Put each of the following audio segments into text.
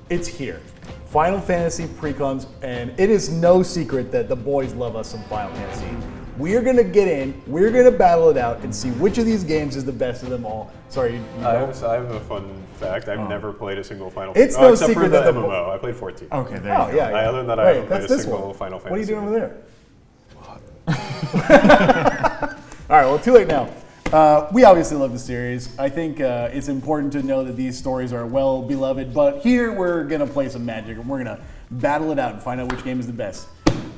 It's here. Final Fantasy Precons, and it is no secret that the boys love us some Final Fantasy. We're gonna get in, we're gonna battle it out, and see which of these games is the best of them all. Sorry, I have a fun fact. I've never played a single Final Fantasy. It's no except secret for that the MMO. I played 14. Okay, there you go. Yeah. Other than that, I haven't played a single Final Fantasy. What are you doing over there? All right, well, too late now. We obviously love the series. I think it's important to know that these stories are well beloved, but here we're gonna play some Magic and we're gonna battle it out and find out which game is the best.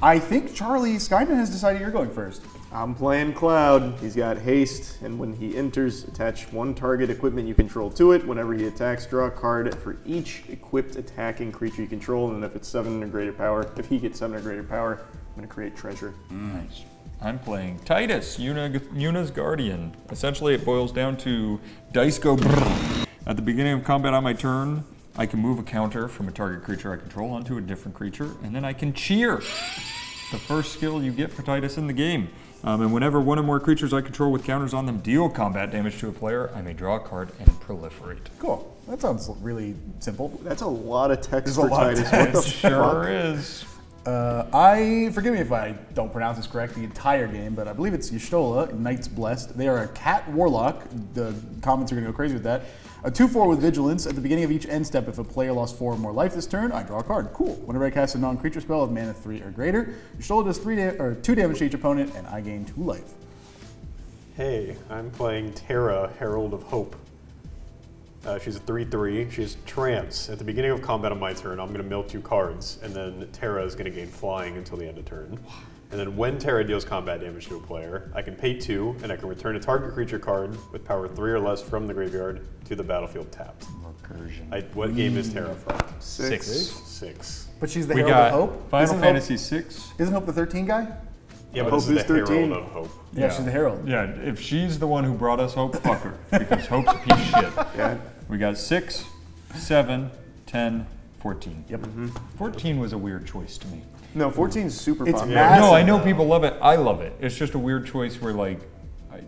I think Charlie Skyman has decided you're going first. I'm playing Cloud. He's got haste, and when he enters, attach one target equipment you control to it. Whenever he attacks, draw a card for each equipped attacking creature you control, and if it's 7 or greater power, if he gets 7 or greater power, I'm going to create treasure. Nice. I'm playing Tidus, Yuna's Guardian. Essentially, it boils down to dice go brrr. At the beginning of combat on my turn, I can move a counter from a target creature I control onto a different creature, and then I can cheer. The first skill you get for Tidus in the game. And whenever one or more creatures I control with counters on them deal combat damage to a player, I may draw a card and proliferate. Cool. That sounds really simple. That's a lot of text There's for a lot of Tidus. text. What the Sure fuck? is. Forgive me if I don't pronounce this correct, the entire game, but I believe it's Yshtola, Knights Blessed. They are a cat warlock. The comments are going to go crazy with that. A 2/4 with Vigilance. At the beginning of each end step, if a player lost 4 or more life this turn, I draw a card. Cool. Whenever I cast a non-creature spell of mana 3 or greater, Yshtola does 2 damage to each opponent, and I gain 2 life. Hey, I'm playing Terra, Herald of Hope. She's a 3/3. She has Trance. At the beginning of combat on my turn, I'm going to mill 2 cards, and then Terra is going to gain Flying until the end of turn. And then when Terra deals combat damage to a player, I can pay 2, and I can return a target creature card with power 3 or less from the graveyard to the battlefield tapped. Recursion. What game is Terra from? 6. But she's the We Herald got of Hope? Final Isn't Fantasy Hope, 6. Isn't Hope the 13 guy? Yeah, but Hope this is is the 13. Herald of Hope. Yeah, she's the Herald. Yeah, if she's the one who brought us Hope, fuck her. Because Hope's a piece of shit. Yeah. We got 6, 7, 10, 14. Yep. 14 was a weird choice to me. No, 14 is super It's popular. massive. No, I know people love it. I love it. It's just a weird choice where, like, maybe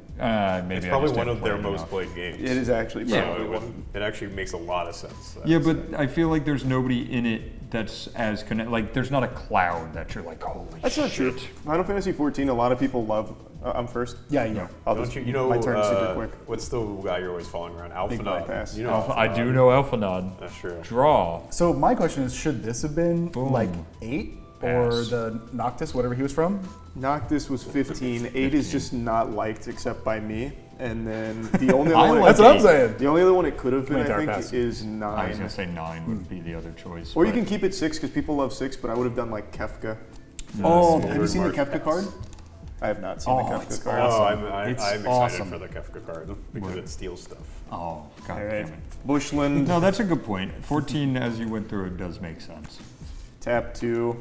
It's I probably just one didn't of their play it most enough. played games. It is actually Yeah. probably So one. it actually makes a lot of sense. Yeah, but I feel like there's nobody in it that's as connected. Like, there's not a cloud that you're like, holy That's shit. not true. Final Fantasy 14, a lot of people love. I'm first. Yeah, you know. I'll Don't just, you know, my turn super quick. what's the guy you're always following around? Big Alphanod. bypass. You know Alpha, I do know Alphanod. That's true. Draw. So my question is, should this have been Boom. like 8? Or Pass. the Noctis, whatever he was from? Noctis was 15. 8 is just not liked except by me. And then the only I other one. like That's what I'm eight. saying. The only other one it could have been, Wait, I dark think, pass. is I was 9. gonna say 9 would be the other choice. Or you but- can keep it 6 because people love 6, but I would have done like Kefka. Oh, Smolder have you seen the March Kefka card? I have not seen Oh, the it's Kefka card. awesome. I'm It's excited awesome. for the Kefka card because it steals stuff. Oh, god All right. damn it. Bushland, No, that's a good point. 14, as you went through it, does make sense. tap 2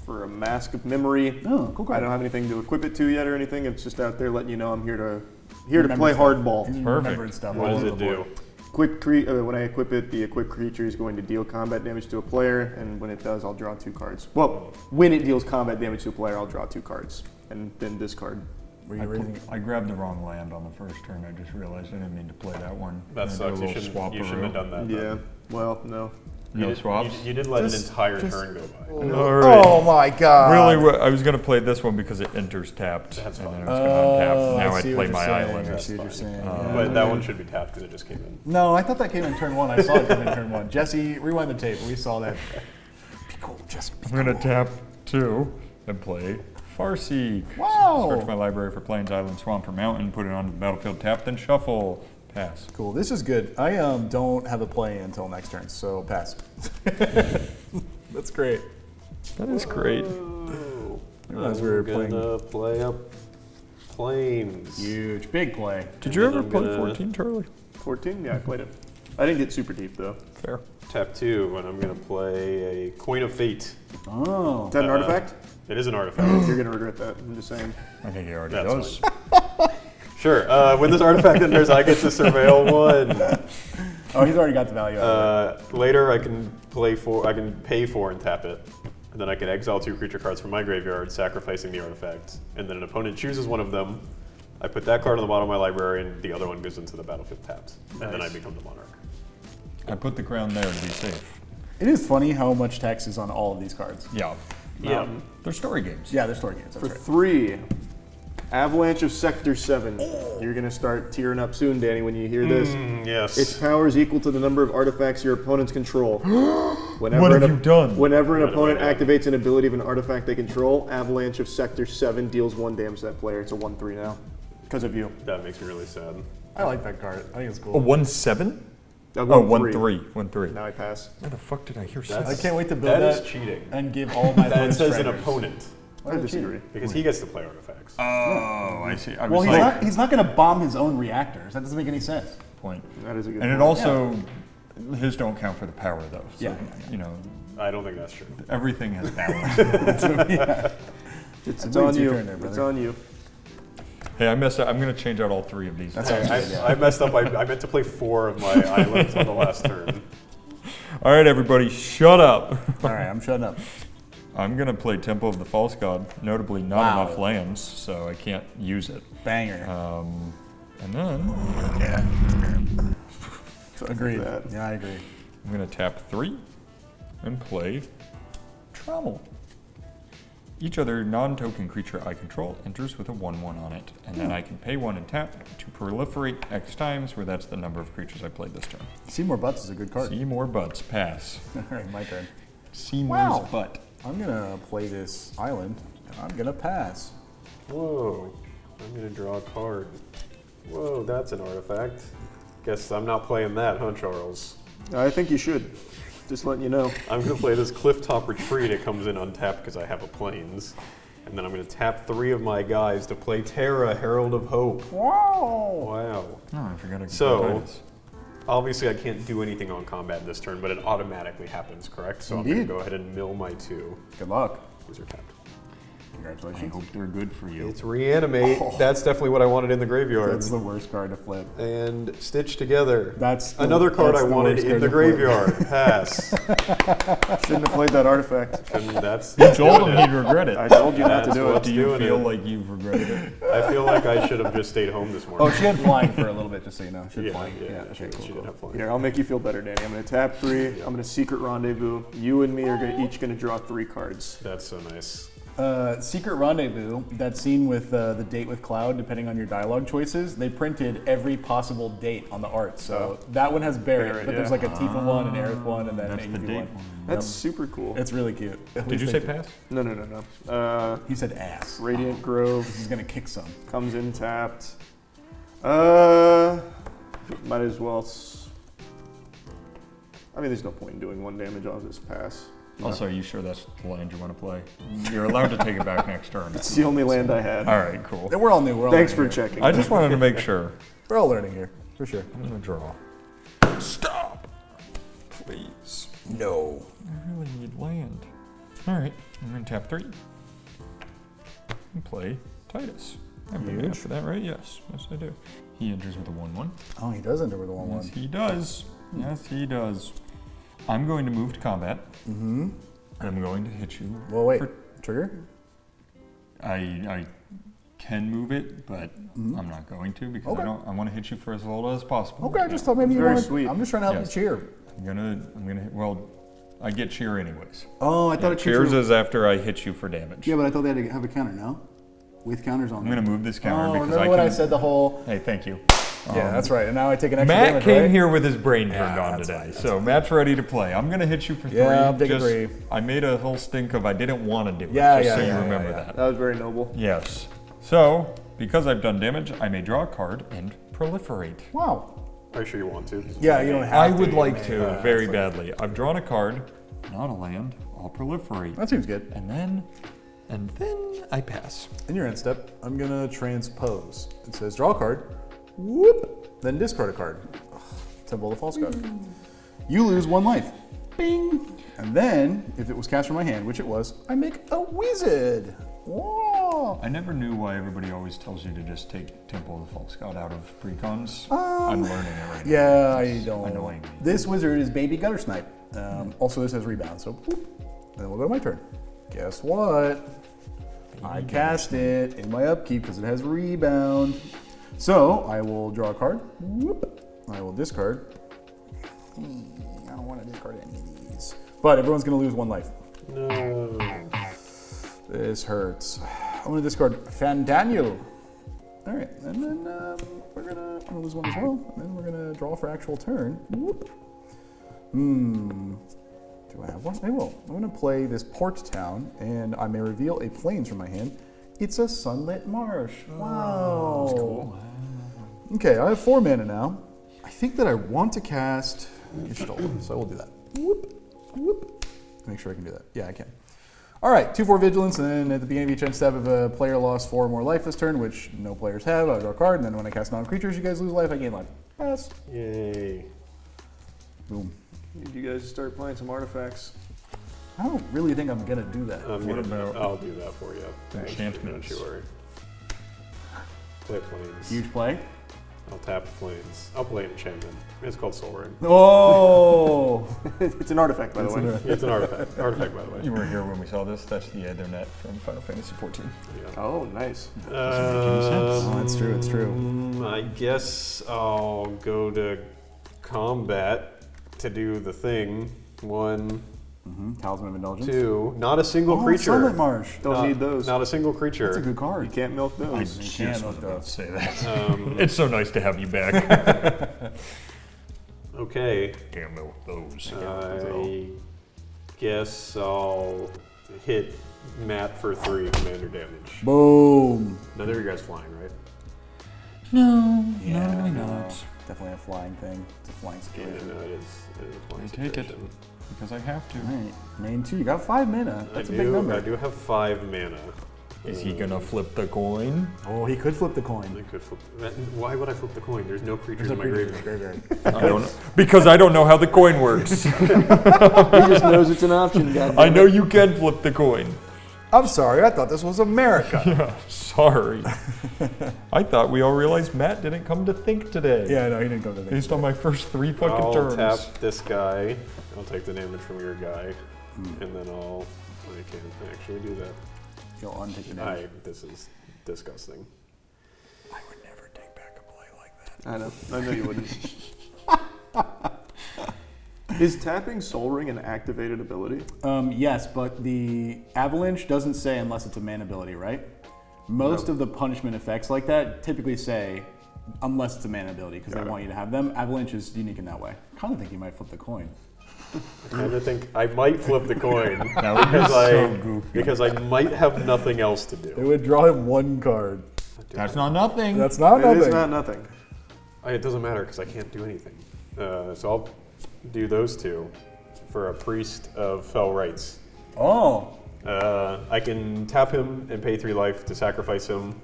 for a Mask of Memory. Oh, cool I card. don't have anything to equip it to yet or anything. It's just out there letting you know I'm here to Remember play stuff. hardball. He's Perfect. remembering stuff What all does over it the do? board. When I equip it, the equipped creature is going to deal combat damage to a player, and when it does, I'll draw 2 cards. Well, when it deals combat damage to a player, I'll draw 2 cards, and then discard. Were you raising it? I grabbed the wrong land on the first turn. I just realized I didn't mean to play that one. That I'm gonna sucks. do a You little shouldn't have done that. Yeah, well, no. No you swaps? You did let an entire just- turn go by. All right. Oh my god. Really, I was going to play this one because it enters tapped. That's and fine. then I was going to untap. Now I I see play what you're my saying. island. I see what you're saying. Yeah. But that one should be tapped because it just came in. No, I thought that came in turn 1. I saw it come in turn 1. Jesse, rewind the tape. We saw that. Be cool, Jesse. Be I'm going to cool. tap 2 and play Farseek. Wow. Search my library for Plains, Island, Swamp, or Mountain, put it onto the battlefield, tap, then shuffle. Pass. Cool. This is good. I don't have a play until next turn, so pass. That's great. That is great. As we were playing. Gonna play up Plains. Huge, big play. Did you ever I'm play gonna- 14, Charlie? 14? Yeah, I played it. I didn't get super deep, though. Fair. Tap 2, and I'm gonna play a Coin of Fate. Oh. Is that an artifact? It is an artifact. You're going to regret that. I'm just saying. I think he already That's does. Sure. When this artifact enters, I get to surveil 1. Oh, he's already got the value out of Later, I can pay 4 and tap it. And then I can exile 2 creature cards from my graveyard, sacrificing the artifact. And then an opponent chooses one of them. I put that card on the bottom of my library, and the other one goes into the battlefield tapped. And then I become the monarch. I put the crown there to be safe. It is funny how much text is on all of these cards. Yeah. Yeah. They're story games. Yeah, they're story games. That's For right. 3, Avalanche of Sector 7. You're going to start tearing up soon, Danny, when you hear this. Yes. Its power is equal to the number of artifacts your opponents control. Whenever What have an you done? Whenever an What have I opponent done? activates an ability of an artifact they control, Avalanche of Sector 7 deals 1 damage to that player. It's a 1/3 now. Because of you. That makes me really sad. I like that card. I think it's A cool. 1/7? A Oh, 1/3. 1/3. Now I pass. Where the fuck did I hear That's- I 7? can't wait to build That that is cheating. and give all my That opponents says an stranders. opponent. I disagree. Because he gets to play artifacts. Oh, I see. I Well, was he's like, not going to bomb his own reactors. That doesn't make any sense. point. That is a good And it point. also, his don't count for the power though. So, Yeah. you know, I don't think that's true. everything has power. It's I believe on it's your you. turn there, It's brother. on you. Hey, I messed up. I'm going to change out all 3 of these. That sounds good, yeah. I messed up. I meant to play 4 of my islands on the last turn. All right, everybody, shut up. All right, I'm shutting up. I'm going to play Temple of the False God, notably not Wow. enough lands, so I can't use it. Banger. And then Agreed. that. Yeah, I agree. I'm going to tap 3 and play Trommel. Each other non-token creature I control enters with a 1/1 on it, and then I can pay 1 and tap to proliferate X times, where that's the number of creatures I played this turn. Seymour Butts is a good card. See more butts. Pass. All right, my turn. Seymour's Wow. butt. I'm going to play this island, and I'm going to pass. Whoa. I'm going to draw a card. Whoa, that's an artifact. Guess I'm not playing that, huh, Charles? I think you should. Just letting you know. I'm going to play this Clifftop Retreat. It comes in untapped because I have a Plains. And then I'm going to tap 3 of my guys to play Terra, Herald of Hope. Wow. Wow. Oh, I forgot I could So- play Tidus. Obviously, I can't do anything on combat this turn, but it automatically happens, correct? So I'm going Indeed. to go ahead and mill my 2. Good luck. These are tapped. I Congratulations. hope they're good for you. It's Reanimate. That's definitely what I wanted in the graveyard. That's the worst card to flip. And Stitch Together. That's the- Another card that's I the wanted worst in card the to flip. graveyard. Pass. Shouldn't have played that artifact. And that's. You told him he'd regret it. I told you not to That's do what- it. Do you doing feel it. like you've regretted it? I feel like I should have just stayed home this Oh, morning. she had flying for a little bit, just so you know. She had yeah, flying. yeah, okay, she, cool, she cool. did have fun. Here, I'll make you feel better, Danny. I'm going to tap 3. I'm going to Secret Rendezvous. You and me are each going to draw 3 cards. That's so nice. Secret Rendezvous, that scene with the date with Cloud, depending on your dialogue choices, they printed every possible date on the art. So that one has Barrett, Barrett, but there's yeah. like a Tifa one, an Aerith one, and then That's an the AV date one. one. That's super cool. It's really cute. At Did least you they say did. pass? No. He said ass. Radiant Grove He's gonna kick some. comes in tapped. Might as well. I mean, there's no point in doing 1 damage. I'll just pass. Also, are you sure that's the land you want to play? You're allowed to take it back next turn. It's the only land I had. All right, cool. And we're all new. We're all Thanks for learning here. checking. I just wanted to make sure. We're all learning here, for sure. I'm going to draw. Stop! Please. No. I really need land. All right, I'm going to tap 3. And play Tidus. I have Huge. for that, right? Yes. Yes, I do. He enters with a 1/1. Oh, he does enter with a 1/1. Yes, he does. Yes, he does. I'm going to move to combat. Mm-hmm. And I'm going to hit you. Well, wait. for- Trigger? I can move it, but I'm not going to because Okay. I want to hit you for as little as possible. Okay, I just thought maybe you Very wanted. sweet. I'm just trying to help Yes. you cheer. I'm gonna. Well, I get cheer anyways. Oh, I thought it cheers. Cheers is after I hit you for damage. Yeah, but I thought they had to have a counter, no? With counters on I'm them. gonna move this counter Oh, because remember I when can. I said the whole... Hey, thank you. Yeah, that's right. And now I take an extra Matt damage, came right? here with his brain turned on that's today, right, that's so Matt's ready to play. I'm gonna hit you for 3. Yeah, I'm taking just, 3. I made a whole stink of I didn't want to do it. Yeah, just yeah, so yeah, you remember yeah. that. That was very noble. Yes. So because I've done damage, I may draw a card and proliferate. Wow. Are you sure you want to? Yeah, you don't have I to. would like man. to very badly. I've drawn a card, not a land. I'll proliferate, That seems good. and then I pass. In your end step, I'm gonna transpose. It says draw a card, whoop, then discard a card. Ugh, Temple of the False God. You lose 1 life. Bing! And then, if it was cast from my hand, which it was, I make a wizard. Whoa! I never knew why everybody always tells you to just take Temple of the False God out of precons. I'm learning it right now. Yeah, I It's don't. annoying me. This wizard is Baby Gutter Snipe. Also, this has rebound, so whoop. Then we'll go to my turn. Guess what? I cast it in my upkeep because it has rebound. So I will draw a card. Whoop. I will discard. I don't want to discard any of these. is. But everyone's going to lose 1 life. No. This hurts. I'm going to discard Fandaniel. All right, and then I'm gonna lose 1 as well, and then we're gonna draw for actual turn. Whoop. Do I have one? I will. I'm gonna play this port town, and I may reveal a plains from my hand. It's a sunlit marsh. Wow. That's cool. Okay, I have 4 mana now. I think that I want to cast Yshtola, so I will do that. Whoop, whoop. Make sure I can do that. Yeah, I can. All right, 2/4 vigilance, and then at the beginning of each end step, if a player lost 4 or more life this turn, which no players have, I draw a card, and then when I cast non-creatures, you guys lose life, I gain life. Pass. Yay. Boom. Need you guys to start playing some artifacts. I don't really think I'm gonna do that. I'll do that for you. Enchantments. Don't you worry. Play planes. Huge play. I'll tap planes. I'll play enchantment. It's called Soul Ring. Oh! It's an artifact, by the way. It's an artifact. Artifact, by the way. You were here when we saw this. That's the Ethernet from Final Fantasy XIV. Yeah. Oh, nice. Oh, it's true, it's true. I guess I'll go to combat to do the thing. 1, Talisman of Indulgence. 2. Not a single Oh, creature. Sunlit Marsh. Don't need those. Not a single creature. That's a good You card. can't milk I those. just was about to say that. Um, It's so nice to have you back. Okay. Can't milk those. I guess I'll hit Matt for 3 commander damage. Boom. None of you guys flying, right? No, Yeah, no, no. not. Definitely a flying thing. It's a flying Yeah, situation. no, it is a flying I take it. situation. Because I have to. All right, main 2. You got 5 mana. That's a big number. I do have 5 mana. Is he gonna flip the coin? Oh, he could flip the I coin. could flip. Why would I flip the coin? There's no creatures There's in no my creatures in graveyard. the graveyard. I don't know. Because I don't know how the coin works. He just knows it's an option, goddammit. I know you can flip the coin. I'm sorry, I thought this was America. Sorry. I thought we all realized Matt didn't come to think today. Yeah, no, he didn't go to the Based on my first 3 fucking I'll turns. tap this guy. I'll take the damage from your guy, and then I can't actually do that. He'll untick the damage. This is disgusting. I would never take back a play like that. I know you wouldn't. Is tapping Soul Ring an activated ability? Yes, but the Avalanche doesn't say unless it's a mana ability, right? Most of the punishment effects like that typically say unless it's a mana ability because they want you to have them. Avalanche is unique in that way. I kind of think you might flip the coin. I kind of think I might flip the coin That would be so goofy. because I might have nothing else to It do. would draw him 1 card. That's not nothing. That's not It nothing. is not nothing. It doesn't matter because I can't do anything. So I'll do those 2 for a Priest of Fell Rights. Oh. I can tap him and pay 3 life to sacrifice him,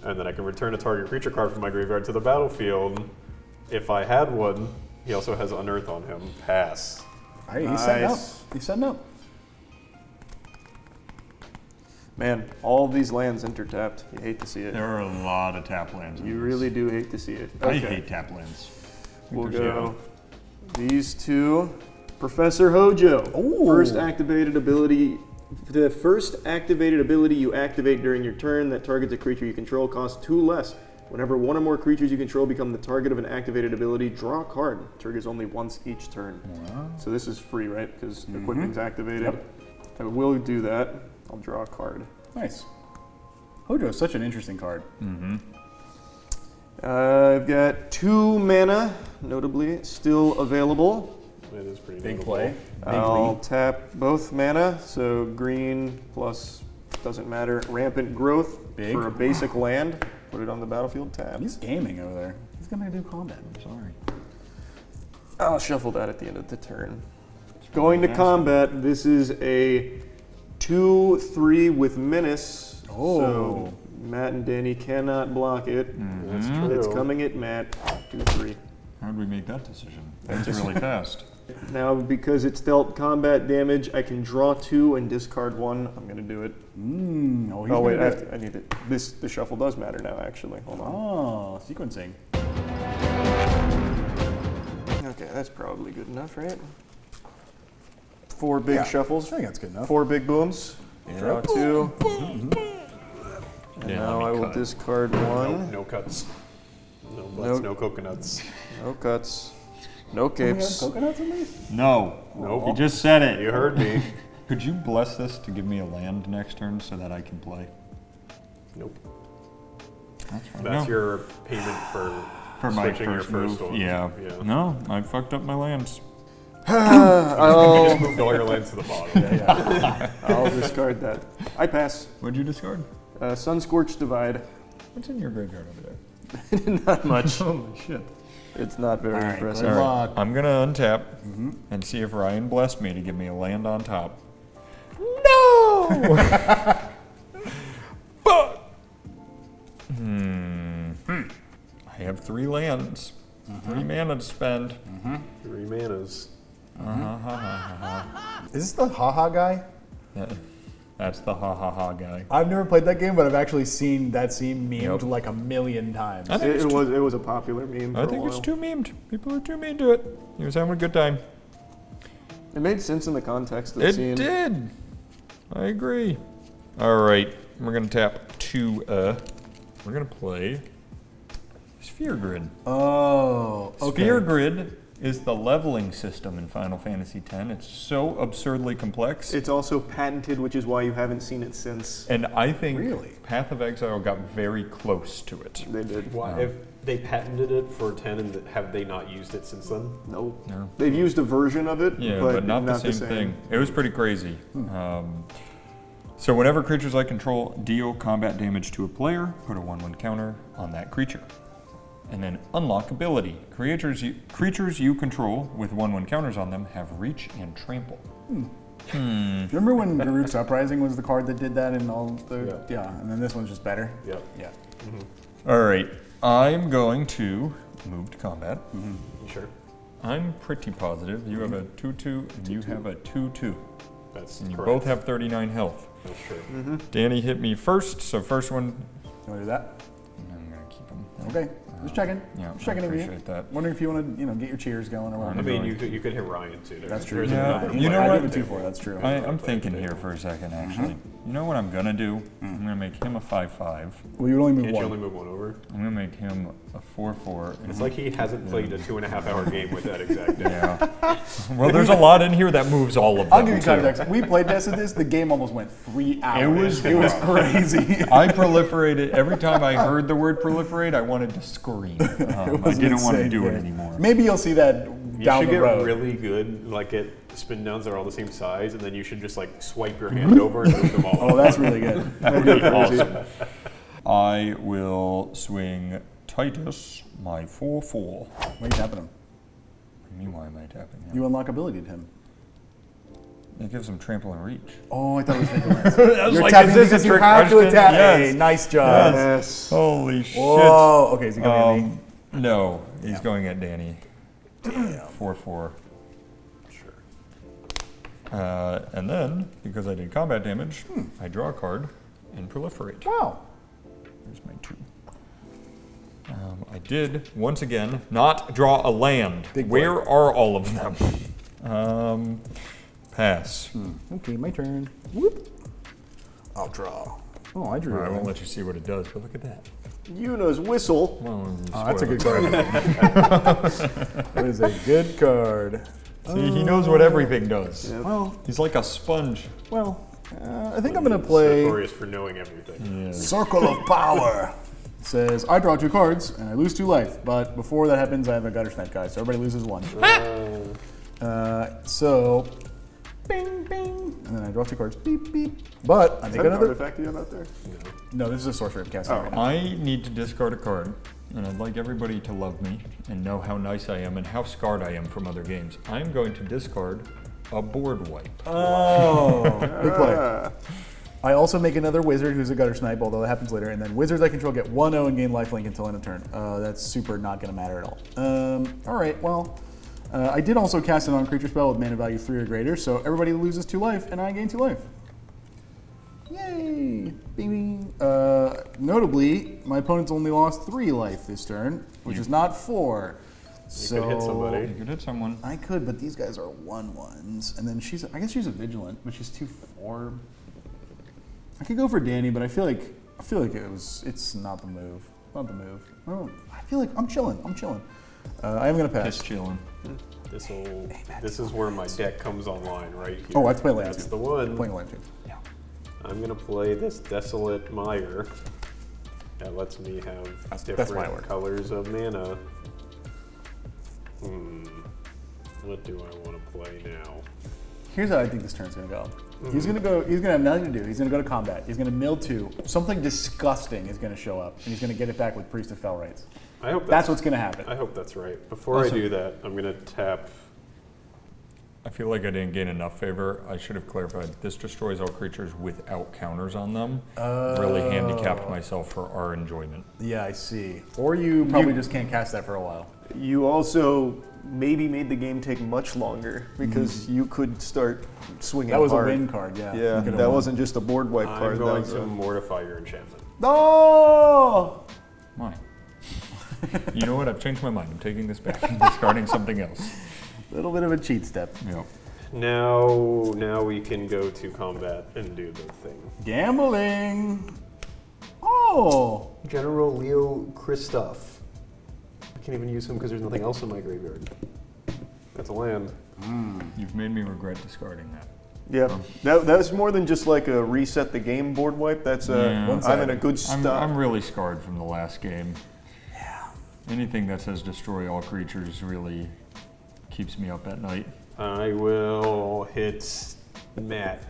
and then I can return a target creature card from my graveyard to the battlefield. If I had one, he also has Unearth on him. Pass. Hey, he's setting up. Nice. He's setting up. Man, all of these lands intertapped. You hate to see it. There are a lot of tap lands. in You this. really do hate to see it. I hate tap lands. We'll There's- go these 2. Professor Hojo. Ooh. First activated ability. The first activated ability you activate during your turn that targets a creature you control costs 2 less. Whenever 1 or more creatures you control become the target of an activated ability, draw a card. Triggers only once each turn. So this is free, right? Because equipment's activated. Yep. I will do that. I'll draw a card. Nice. Hojo is such an interesting card. I've got 2 mana, notably, still available. It is pretty Big notable. play. Big I'll lead. tap both mana, so green plus, doesn't matter, rampant growth Big. for a basic land. Put it on the battlefield tab. He's gaming over there. He's gonna do combat. I'm sorry. I'll shuffle that at the end of the turn. Going to combat, this is a 2/3 with menace. Oh. So Matt and Danny cannot block it. That's true. It's coming at Matt. 2/3. How did we make that decision? That's really fast. Now, because it's dealt combat damage, I can draw 2 and discard 1. I'm going to do it. Oh, he's Oh, wait, gonna do it. I need it. The shuffle does matter now, actually. Hold on. Oh, sequencing. Okay, that's probably good enough, right? 4 big Yeah, shuffles. I think that's good enough. 4 big booms. Draw 2. And Yeah, now let I me will cut. discard 1. No cuts. No butts, Nope. no coconuts. No cuts. No Do we have capes. coconuts in these? No. Nope. He just said it. You heard me. Could you bless this to give me a land next turn so that I can play? Nope. That's right. That's No. your payment for my switching your first first move. one. Yeah. Yeah. No, I fucked up my lands. You just moved all your lands to the bottom. I'll discard that. I pass. What'd you discard? Sunscorched Divide. What's in your graveyard over there? Not much. Holy shit. It's not very All right, impressive. good All luck. right, I'm gonna untap and see if Ryan blessed me to give me a land on top. No! But I have 3 lands, 3 mana to spend. 3 manas. Is this the haha guy? That's the ha ha ha guy. I've never played that game, but I've actually seen that scene memed Yep. like a million times. I think It it's was a popular meme for I a think while. it's too memed. People are too mean to it. He was having a good time. It made sense in the context of the It scene. did. I agree. All right, we're gonna tap 2. We're gonna play Sphere Grid. Oh, okay. Sphere Grid is the leveling system in Final Fantasy X. It's so absurdly complex. It's also patented, which is why you haven't seen it since. And I think Really? Path of Exile got very close to it. They did. Why? If they patented it for 10 and have they not used it since then? No. No. They've used a version of it, Yeah, but, but not the same thing. It was pretty crazy. So whenever creatures I control deal combat damage to a player, put a 1/1 counter on that creature. And then unlock ability. Creatures you control with 1/1 counters on them have reach and trample. Remember when Garuk's Uprising was the card that did that and all the... Yeah, and then this one's just better? Yep. Yeah. All right, I'm going to move to combat. You sure? I'm pretty positive you have a 2/2 and you have a 2/2. That's And you correct. both have 39 health. That's true. Danny hit me first, so first one, You want to do that? I'm gonna keep him. Okay. Just checking. Yeah, Just checking I in with you. appreciate that. Wondering if you want to, get your cheers going or I whatever. mean, you could hit Ryan too. That's true. There's Yeah, another you know player what? I at give the it 2-4, table. that's true. I'm thinking here for a second, actually. You know what I'm gonna do? I'm gonna make him a 5/5. Well, you would only move Can't you one. only move one over? I'm gonna make him a 4/4. It's like he hasn't played a 2.5-hour game with that exact day. Yeah. Well, there's a lot in here that moves all of them. I'll give you too. context. We played tested this. The game almost went 3 hours. was It was crazy. I proliferated. Every time I heard the word proliferate, I wanted to scream. I was an didn't want to insane do it game. anymore. Maybe you'll see that You down should the get road. really good, like get spin downs that are all the same size, and then you should just like swipe your hand over and move them all. Oh, that's really good. That'd be awesome. I will swing Tidus, my 4/4. Why are you tapping him? I mean, why am I tapping him? You unlock ability to him. It gives him trample and reach. Oh, I thought it was vigilance. I was You're like, tapping is this because a you trick have to question? attack. Yes. Hey, nice job. Yes. Holy shit. Whoa. Okay, is he coming at me? No, he's Yeah. going at Danny. 4/4. Sure. And then, because I did combat damage, I draw a card and proliferate. Wow. Here's my 2. I did, once again, not draw a land. Big Where are all of them? Pass. Okay, my turn. Whoop. I'll draw. Oh, I drew I it. won't let you see what it does, but look at that. Yuna's Whistle. Well, Oh, that's a good spoil card. That is a good card. it. See, he knows what everything does. Yeah. Well, He's like a sponge. I think I'm going to play Notorious for knowing everything. Circle of Power. It says, I draw 2 cards and I lose 2 life, but before that happens, I have a Gutter Snipe guy, so everybody loses 1. So, bing, bing, and then I draw 2 cards, beep, beep. But I Is make that an another. artifact you have out there? No, this is a sorcery I'm casting right now. I need to discard a card, and I'd like everybody to love me and know how nice I am and how scarred I am from other games. I'm going to discard a board wipe. Oh, big play. Ah. I also make another wizard who's a Gutter Snipe, although that happens later, and then wizards I control get 1/0 and gain lifelink until end of turn. That's super not going to matter at all. All right, well, I did also cast a non-creature spell with mana value 3 or greater, so everybody loses 2 life, and I gain 2 life. Yay! Bing, bing. Notably, my opponent's only lost 3 life this turn, which is not 4. You could hit somebody. You could hit someone. I could, but these guys are 1/1s, and then I guess she's a vigilant, but she's 2/4. I could go for Danny, but I feel like it's not the move. Not the move. Oh, I feel like I'm chilling. I am going to pass. Just chilling. This is where my deck comes online, right here. Oh, I have to play land. That's the one. I'm playing land too. I'm gonna play this Desolate Mire. That lets me have That's different my word. colors of mana. What do I want to play now? Here's how I think this turn's gonna go. He's gonna have nothing to do. He's gonna go to combat. He's gonna mill 2. Something disgusting is gonna show up, and he's gonna get it back with Priest of Fell Rights. I hope That's what's gonna happen. I hope that's right. Before I do that, I'm gonna tap. I feel like I didn't gain enough favor. I should have clarified. This destroys all creatures without counters on them. Really handicapped myself for our enjoyment. Yeah, I see. Or you probably just can't cast that for a while. You also maybe made the game take much longer because you could start swinging That was hard. a win card, yeah. Yeah, that wasn't just a board wipe I'm card. going That was to mortify your enchantment. No! Why? You know what? I've changed my mind. I'm taking this back and discarding something else. A little bit of a cheat step. Yeah. Now we can go to combat and do the thing. Gambling! Oh! General Leo Christoph. I can't even use him because there's nothing else in my graveyard. That's a land. You've made me regret discarding that. Yeah, that's more than just like a reset the game board wipe. That's Yeah. I'm in a good spot. I'm really scarred from the last game. Yeah. Anything that says destroy all creatures really keeps me up at night. I will hit Matt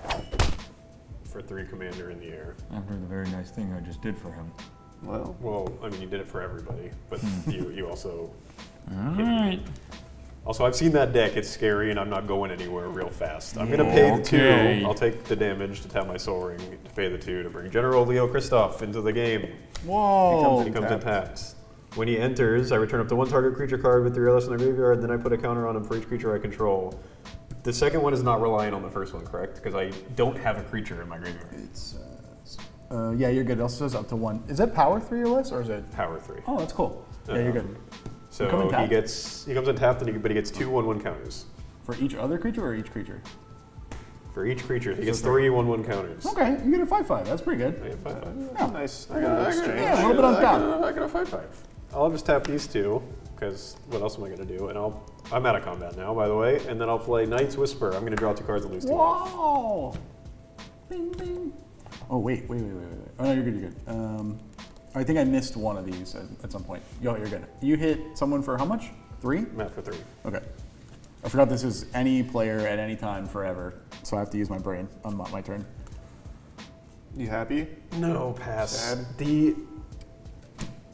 for 3 commander in the air. After the very nice thing I just did for him. Well, I mean, you did it for everybody, but you also. Alright. Also, I've seen that deck. It's scary, and I'm not going anywhere real fast. I'm gonna pay the 2. I'll take the damage to tap my Soul Ring to pay the 2 to bring General Leo Christoph into the game. Whoa! He comes in tapped. When he enters, I return up to 1 target creature card with 3 or less in the graveyard, then I put a counter on him for each creature I control. The second one is not relying on the first one, correct? Because I don't have a creature in my graveyard. It's, yeah, you're good. It also says up to 1. Is that power 3 or less, or is it? Power 3. Oh, that's cool. Yeah, you're good. So come in tapped? he comes in tapped, but he gets 2 1/1 counters. For each other creature or each creature? For each creature, he gets 3 1/1 counters. Okay, you get a 5/5. That's pretty good. I get 5/5. Yeah. Nice. I got an exchange. Yeah, a little bit on top. I got a 5/5. I'll just tap these 2, because what else am I going to do? And I'm out of combat now, by the way, and then I'll play Knight's Whisper. I'm going to draw 2 cards and lose 2 life. Whoa! Bing, bing. Oh, wait. Oh, no, you're good. I think I missed one of these at some point. Yo, you're good. You hit someone for how much? 3? Matt for 3. Okay. I forgot this is any player at any time forever, so I have to use my brain on my turn. You happy? No, pass. Sad.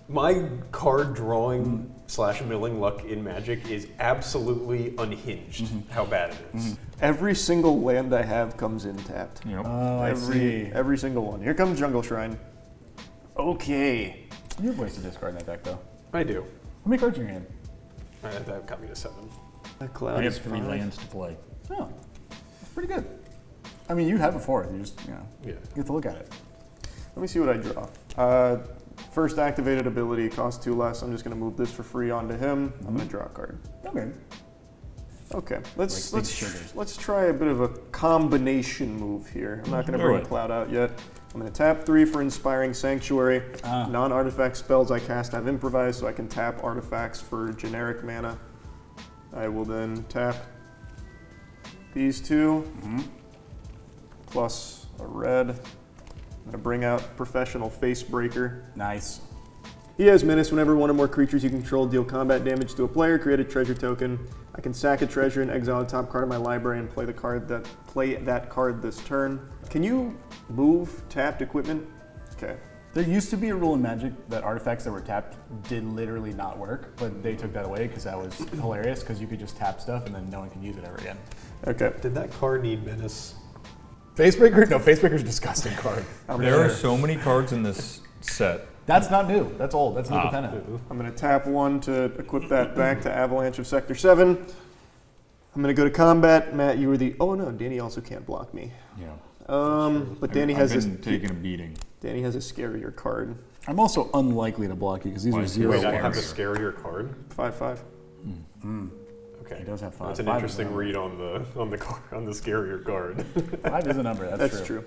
My card drawing / milling luck in Magic is absolutely unhinged. How bad it is. Every single land I have comes in tapped. Yep. Oh, I see. Every single one. Here comes Jungle Shrine. Okay. You have ways to discard in that deck, though. I do. How many cards are in your hand? That got me to 7. That cloud I have is 3 5. lands to play. Oh, that's pretty good. I mean, you have a 4th. You just, Yeah. get to look at it. Let me see what I draw. First activated ability costs 2 less. I'm just going to move this for free onto him. I'm going to draw a card. Okay. Okay, let's Like big triggers. let's try a bit of a combination move here. I'm not going to Do bring it. Cloud out yet. I'm going to tap 3 for Inspiring Sanctuary. Ah. Non-artifact spells I cast have improvised, so I can tap artifacts for generic mana. I will then tap these 2 plus a red. I'm going to bring out Professional Facebreaker. Nice. He has menace. Whenever one or more creatures you control deal combat damage to a player, create a treasure token. I can sack a treasure and exile the top card of my library and play that card this turn. Can you move tapped equipment? Okay. There used to be a rule in Magic that artifacts that were tapped did literally not work, but they took that away because that was hilarious because you could just tap stuff and then no one could use it ever again. Okay. Did that card need menace? Facebreaker? No, Facebreaker's a disgusting card. There are so many cards in this set. That's not new. That's old. That's new dependent. I'm going to tap 1 to equip that back to Avalanche of Sector 7. I'm going to go to combat. Matt, you were the... Oh, no, Danny also can't block me. Yeah. But Danny has I've this... been taking a beating. Danny has a scarier card. I'm also unlikely to block you because these Why are is he 0. Wait, I Scarier. have a scarier card? 5/5. Okay. He does have 5. That's an 5 is interesting a number. read on the scarier card. 5 is a number. That's true.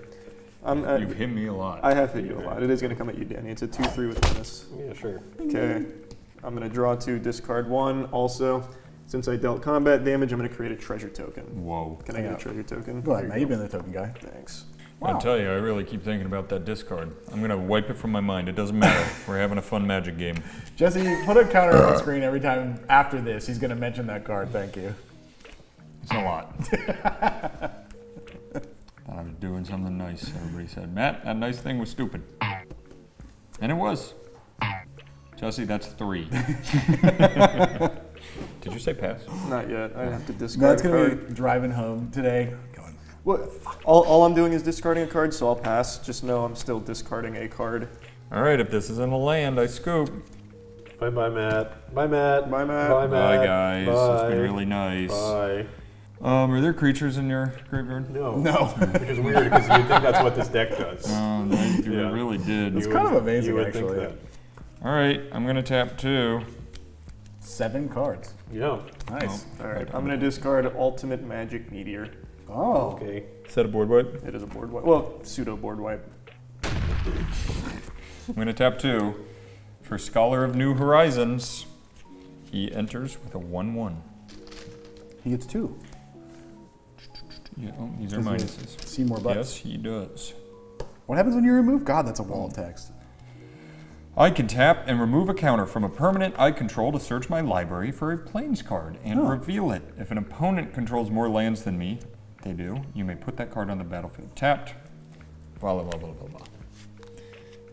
You've hit me a lot. I have hit you a lot. It is going to come at you, Danny. It's a 2/3 with menace. Yeah, sure. Okay. I'm going to draw 2, discard 1. Also, since I dealt combat damage, I'm going to create a treasure token. Whoa. Can I get a treasure token? Go ahead, man. You've been the token guy. Thanks. I'll tell you, I really keep thinking about that discard. I'm going to wipe it from my mind. It doesn't matter. We're having a fun Magic game. Jesse, put a counter on the screen every time after this. He's going to mention that card. Thank you. It's a lot. Thought I was doing something nice, everybody said. Matt, that nice thing was stupid. And it was. Jesse, that's 3. Did you say pass? Not yet. I have to discard That's a going to card. be driving home today. Going, What? All I'm doing is discarding a card, so I'll pass. Just know I'm still discarding a card. All right, if this isn't a land, I scoop. Bye, Matt. Bye, Matt. Bye, Matt. Bye, Matt. Bye, guys. Bye. It's been really nice. Bye. Are there creatures in your graveyard? No. No. Which is weird because you'd think that's what this deck does. You Yeah. really did. It's kind of amazing, You would actually. think All right, I'm going to tap 2. 7 cards. that. Yeah. Nice. All right. I'm going to discard Ultimate Magic Meteor. Oh. Okay. Set a board wipe. It is a board wipe. Well, pseudo board wipe. I'm going to tap 2. For Scholar of New Horizons, he enters with a 1/1. He gets 2. Yeah, oh, these are Does he minuses. see more butts? Yes, he does. What happens when you remove? God, that's a wall of text. I can tap and remove a counter from a permanent I control to search my library for a plains card and reveal it. If an opponent controls more lands than me, they do, you may put that card on the battlefield tapped. Blah, blah, blah, blah, blah, blah.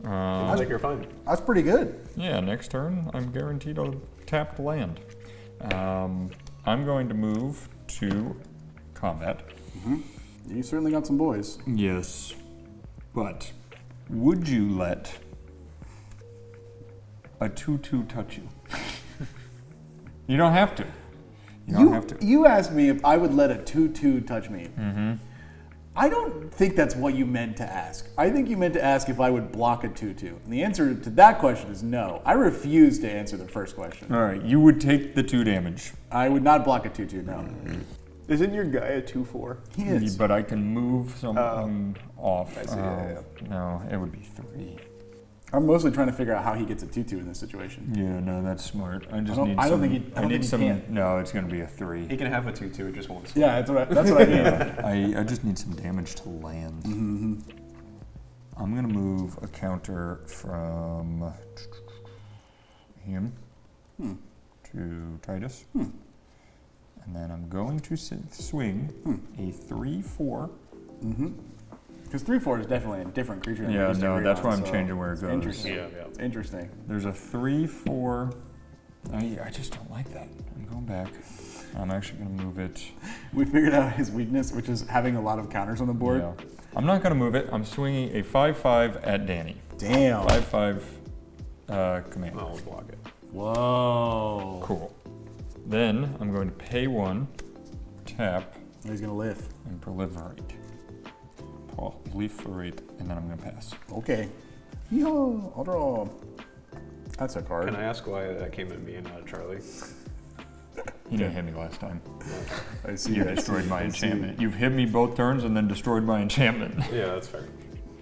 I think you're fine. That's pretty good. Yeah, next turn, I'm guaranteed a tapped land. I'm going to move to combat. You certainly got some boys. Yes, but would you let a 2/2 touch you? You don't have to. You don't have to. You asked me if I would let a 2/2 touch me. I don't think that's what you meant to ask. I think you meant to ask if I would block a 2/2. And the answer to that question is no. I refuse to answer the first question. All right, you would take the 2 damage. I would not block a 2/2, no. Isn't your guy a 2/4? He is. But I can move something off. I see, yeah. No, it would be 3. I'm mostly trying to figure out how he gets a 2/2 in this situation. Yeah, no, that's smart. I just don't- need I don't some. think he- I don't think he can. No, it's going to be a 3. He can have a 2/2, it just won't swing. Yeah, that's what I mean. I just need some damage to land. I'm going to move a counter from him to Tidus. And then I'm going to swing a 3/4. Because 3/4 is definitely a different creature than we Yeah, used to no, agree that's on, why I'm so changing where it it's goes. Interesting. Yeah. It's interesting. There's a 3/4. I just don't like that. I'm going back. I'm actually going to move it. We figured out his weakness, which is having a lot of counters on the board. Yeah. I'm not going to move it. I'm swinging a 5/5 at Danny. Damn. 5/5 command. I'll block it. Whoa. Cool. Then I'm going to pay 1, tap, He's going to live. and proliferate. Proliferate, and then I'm going to pass. Okay. Yo, I'll draw. That's a card. Can I ask why that came at me and not Charlie? You didn't hit me last time. I see. You I destroyed see, my I see. enchantment. You've hit me both turns and then destroyed my enchantment. Yeah, that's fair.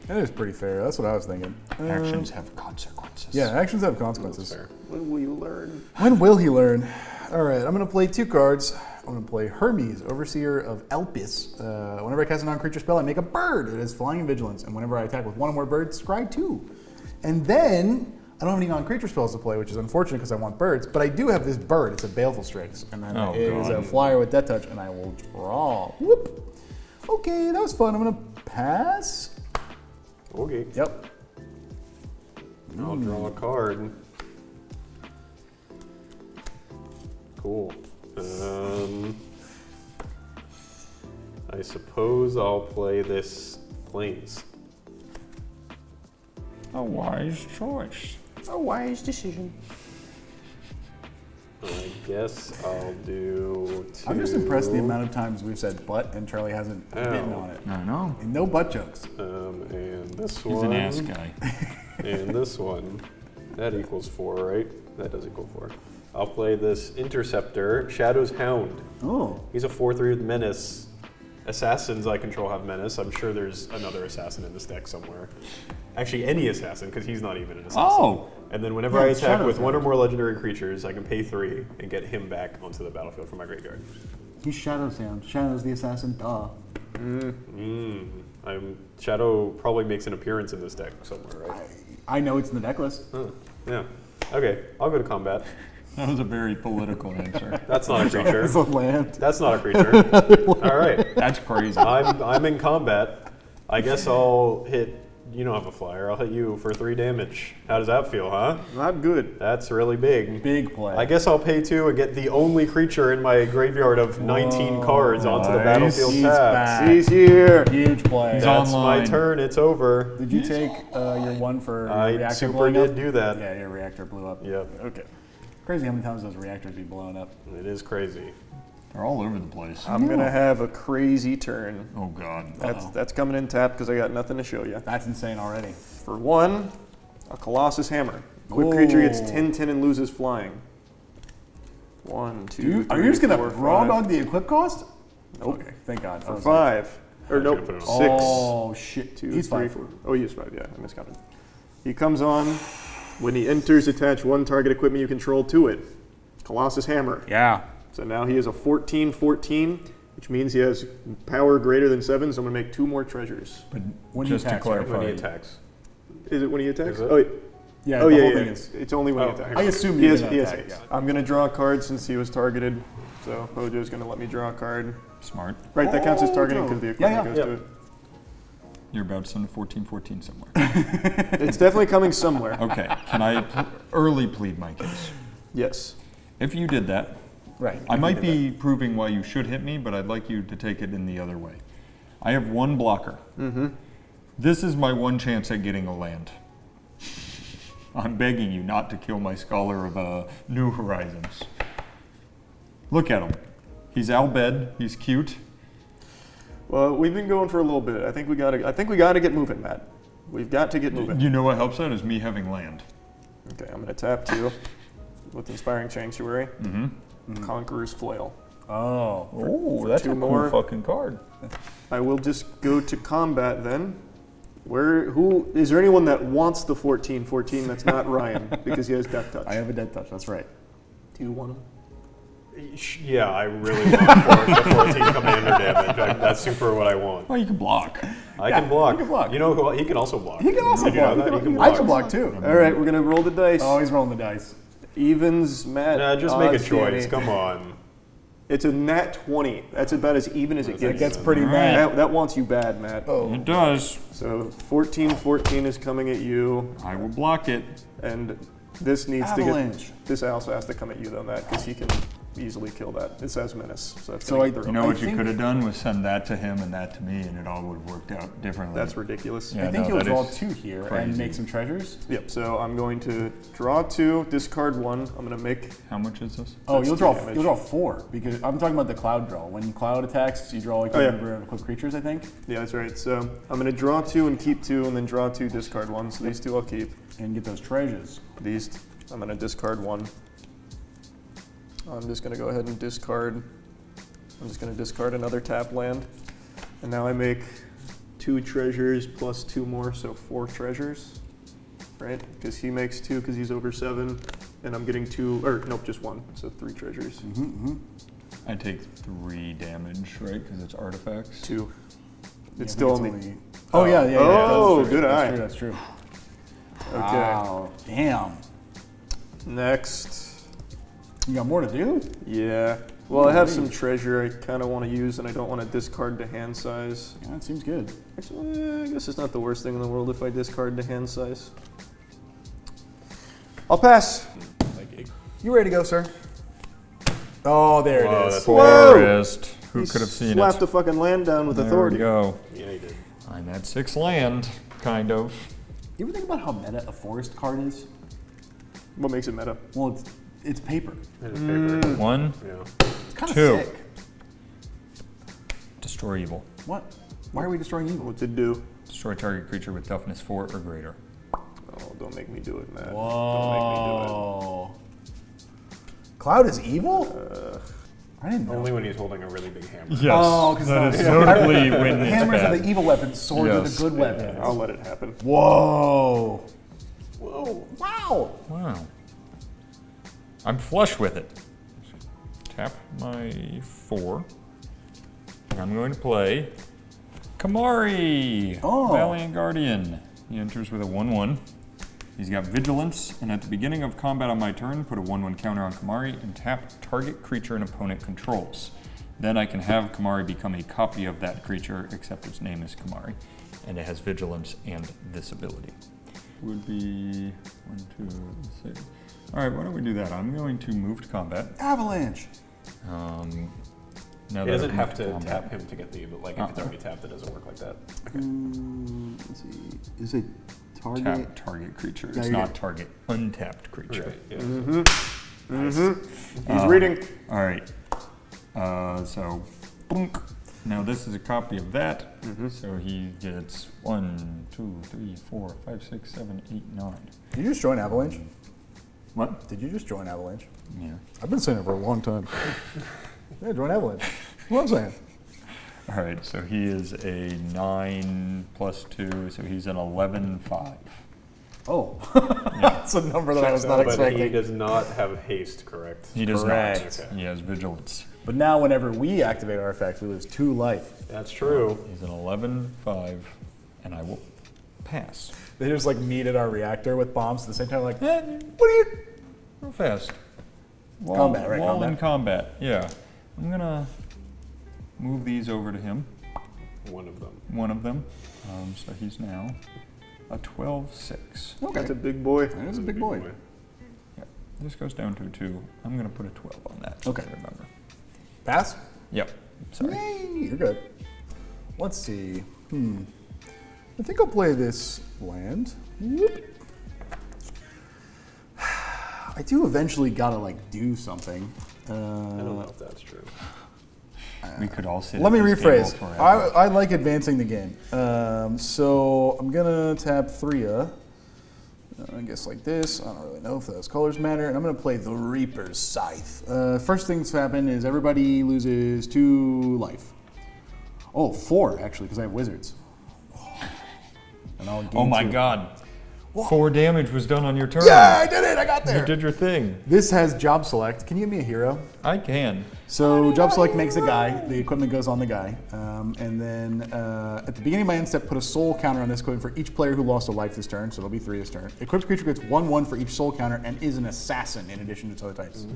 That is pretty fair. That's what I was thinking. Actions have consequences. Yeah, actions have That's consequences. fair. When will you learn? When will he learn? All right, I'm going to play 2 cards. I'm going to play Hermes, Overseer of Elpis. Whenever I cast a non-creature spell, I make a bird. It has flying and vigilance. And whenever I attack with 1 or more birds, scry 2. And then, I don't have any non-creature spells to play, which is unfortunate because I want birds. But I do have this bird. It's a Baleful Strix. And then Oh, it is a God. flyer with Death Touch, and I will draw. Whoop. Okay, that was fun. I'm going to pass. Okay. Yep. I'll draw a card. Cool. I suppose I'll play this Plains. A wise choice. A wise decision. I guess I'll do 2. I'm just impressed the amount of times we've said butt and Charlie hasn't bitten on it. I know. And no butt jokes. And this He's one. an ass guy. And this one. That equals 4, right? That does equal 4. I'll play this Interceptor, Shadow's Hound. Oh. He's a 4/3 with Menace. assassins I control have menace. I'm sure there's another assassin in this deck somewhere. Actually, any assassin, because he's not even an assassin. Oh! And then whenever Yeah, I it's attack Shadow with one or Fiend. more legendary creatures, I can pay 3 and get him back onto the battlefield from my graveyard. He's Shadow Sound. Shadow's the assassin. Duh. Shadow probably makes an appearance in this deck somewhere, right? I know it's in the deck list. Yeah. Okay, I'll go to combat. That was a very political answer. That's not a creature. It's a land. That's not a creature. All right. That's crazy. I'm in combat. I guess I'll hit. You don't have a flyer. I'll hit you for 3 damage. How does that feel, huh? Not good. That's really big. Big play. I guess I'll pay 2 and get the only creature in my graveyard of 19 cards onto the Nice. battlefield He's tab. back. He's here. Huge play. He's That's online. my turn. It's over. Did you take your one for your I reactor super blowing did up? do that. Yeah, your reactor blew up. Yep. Okay. Crazy how many times those reactors be blowing up. It is crazy. They're all over the place. I'm gonna have a crazy turn. Oh God. That's coming in tapped because I got nothing to show you. That's insane already. For 1, a Colossus Hammer. Quick creature gets 10/10 and loses flying. 1, 2, Dude, are 3, you just gonna 4, raw 5. dog the equip cost? Nope. Okay, thank God. I For was like, 5. Or I nope, should've put it 6. on. Oh shit. 2, He's 3, fine. 4. Oh, he is 5. Yeah, I miscounted. He comes on. When he enters, attach 1 target equipment you control to it. Colossus Hammer. Yeah. So now he is a 14/14, which means he has power greater than 7. So I'm gonna make 2 more treasures. But When he just to attacks, right? clarify, When he attacks. Is it when he attacks? Is it? Oh, yeah. Yeah. Oh the yeah, whole yeah. thing is. It's only when he Oh, attacks. I assume He you has, did he has attack. haste. Yeah. I'm gonna draw a card since he was targeted. So Hojo's gonna let me draw a card. smart. Right, that counts as targeting because the equipment Yeah, goes yeah. to it. You're about to send a 14-14 somewhere. It's definitely coming somewhere. Okay. Can I early plead my case? Yes. If you did that, Right. I might be proving why you should hit me, but I'd like you to take it in the other way. I have 1 blocker. This is my 1 chance at getting a land. I'm begging you not to kill my Scholar of New Horizons. Look at him. He's Albed. He's cute. Well, we've been going for a little bit. I think we gotta get moving, Matt. We've got to get moving. You know what helps that is me having land. Okay, I'm gonna tap 2 with Inspiring Sanctuary. Conqueror's Flail. Oh. Oh, that's 2 a more. cool fucking card. I will just go to combat then. Who is there anyone that wants the 14/14 that's not Ryan because he has Death Touch? I have a dead touch. That's right. Do you want him? Yeah, I really want the 14 commander damage. That's super what I want. Well, you can block. I can block. he can block. You know who? He can also block. He can also Did you know block. that? He can I block. can block too. All right, we're gonna roll the dice. Oh, he's rolling the dice. Evens, Matt. Nah, just make a odds, choice. Danny. Come on. It's a nat 20. That's about as even as it It gets. gets pretty All bad. That wants you bad, Matt. It does. So 14/14 is coming at you, I will block it. and this needs Avalanche. to get. This also has to come at you though, Matt, because he can easily kill that. It says menace, so that's So gonna I- get the You know I what you think- could have done was send that to him and that to me, and it all would have worked out differently. That's ridiculous. Yeah. I think no, you'll that draw is 2 here and crazy. make some treasures. Yep. So I'm going to draw 2, discard 1. I'm gonna make. How much is this? Oh, That's you'll 2 draw damage. you'll draw 4 because I'm talking about the cloud draw. When cloud attacks, you draw like Oh, a yeah. number of equipped creatures. I think, Yeah, that's right. So I'm gonna draw 2 and keep 2, and then draw 2, discard 1. So these 2 I'll keep. and get those treasures. These I'm gonna discard 1. I'm just gonna go ahead and discard. I'm just gonna discard another tap land, and now I make 2 treasures plus 2 more, so 4 treasures, right? Because he makes 2 because he's over 7, and I'm getting 2, or nope, just 1, so 3 treasures. I take 3 damage, right? Because it's artifacts. 2. Yeah, It's I still think only. Oh yeah, yeah. Oh, that's true. good eye. That's true. Okay. Wow. Damn. Next. You got more to do? Yeah. Well, I have some treasure I kind of want to use, and I don't want to discard to hand size. Yeah, that seems good. Actually, I guess it's not the worst thing in the world if I discard to hand size. I'll pass. You ready to go, sir? Oh, there Wow, it is. that's- Forest. Who He could have seen slapped it? the fucking land down with There authority. we go. Yeah, he did. I'm at 6 land, kind of. You ever think about how meta a forest card is? What makes it meta? Well, it's paper. It is paper. 1, Yeah. It's kind of 2. sick. Destroy evil. What? Why are we destroying evil? What's it do? Destroy target creature with toughness 4 or greater. Oh, don't make me do it, Matt. Don't Whoa. Cloud is evil? I didn't know. Only when he's holding a really big hammer. Yes. Oh, because that is notably when it's hammers bad. are the evil weapons, swords are Yes. the good weapons. I'll let it happen. Whoa. Whoa. Wow. Wow. I'm flush with it. Tap my 4. I'm going to play Kamari, Oh. Valiant Guardian. He enters with a 1/1. He's got Vigilance, and at the beginning of combat on my turn, put a 1/1 counter on Kamari and tap target creature an opponent controls. Then I can have Kamari become a copy of that creature, except its name is Kamari, and it has Vigilance and this ability. Would be 1, 2, 6. All right, why don't we do that? I'm going to move to combat. Avalanche. Now He that doesn't I've have moved to combat. tap him to get the, like, if it's already tapped, it doesn't work like that. Let's see. Is it target? Tap target creature. Yeah, It's you're not good. target untapped creature. Right, yeah. He's reading. All right. So, boonk. Now this is a copy of that. So he gets 1, 2, 3, 4, 5, 6, 7, 8, 9. Did you just join Avalanche? What? Did you just join Avalanche? Yeah. I've been saying it for a long time. Yeah, join Avalanche. What I'm saying. All right. So he is a 9 plus 2. So he's an 11/5. Oh, that's a number that I was not But he expecting. does not have haste, correct? He does Correct. not. He has Vigilance. But now, whenever we activate our effects, we lose 2 life. That's true. He's an 11/5, and I will pass. They just like meet at our reactor with bombs at the same time. Like, what are you? Real fast. Wall, Combat, right? Wall Combat. in combat, yeah. I'm gonna move these over to him, One of them. one of them. So he's now a 12/6. Okay, That's a big boy. that's a big boy. Yep. This goes down to a 2. I'm gonna put a 12 on that. So Okay. I remember. Pass. Yep. Sorry. Yay, you're good. Let's see. I think I'll play this land. Whoop. I do eventually gotta like do something. I don't know if that's true. We could all sit. Let at me this table rephrase. forever. I like advancing the game. So I'm gonna tap 3. I guess like this. I don't really know if those colors matter. And I'm gonna play the Reaper's Scythe. First things to happen is everybody loses 2 life. Oh, 4 actually, because I have wizards. And I'll gain Oh my 2. God. 4 damage was done on your turn. Yeah, I did it! I got You there. did your thing. This has job select. Can you give me a hero? I can. So job select makes a guy. The equipment goes on the guy. And then at the beginning of my end step, put a soul counter on this equipment for each player who lost a life this turn. So it'll be 3 this turn. Equipped creature gets 1/1 for each soul counter and is an assassin in addition to its other types.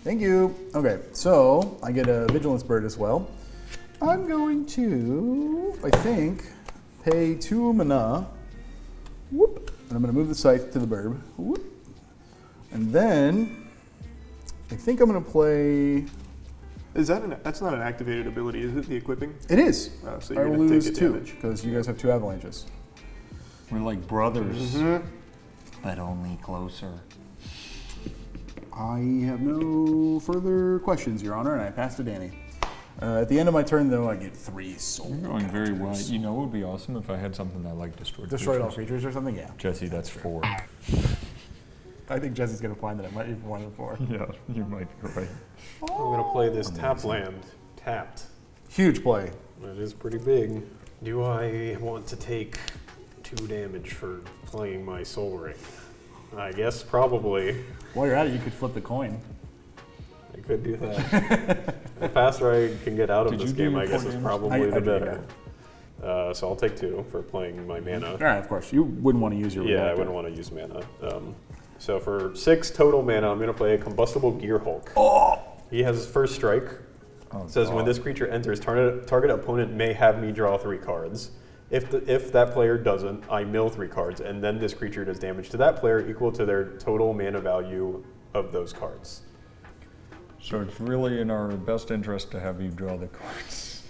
Thank you. Okay, so I get a vigilance bird as well. I'm going to, I think, pay 2 mana. Whoop. And I'm going to move the scythe to the burb. Whoop. And then I think I'm going to play. Is that that's not an activated ability, is it? The equipping? It is. So I you're will gonna lose take a 2 damage. because you guys have 2 avalanches. We're like brothers, but only closer. I have no further questions, Your Honor, and I pass to Danny. At the end of my turn, though, I get 3 soul. You're going very wide. You know, it would be awesome if I had something that like destroyed. Destroyed all creatures. creatures or something? Yeah. Jesse, that's 4. I think Jesse's going to find that I might even want it 4. Yeah, you might be right. I'm going to play this tap land tapped. Huge play. It is pretty big. Do I want to take 2 damage for playing my Soul Ring? I guess probably. While you're at it, you could flip the coin. I could do that. The faster I can get out of Did this you do game, your I guess, 4 is damage? probably I the did, better. So I'll take 2 for playing my mana. All right, of course. You wouldn't want to use your Yeah, I reactor. wouldn't want to use mana. So for 6 total mana, I'm going to play a Combustible Gear Hulk. He has his first strike. Oh, It says when God. this creature enters, target opponent may have me draw 3 cards. If that player doesn't, I mill 3 cards, and then this creature does damage to that player equal to their total mana value of those cards. So it's really in our best interest to have you draw the cards.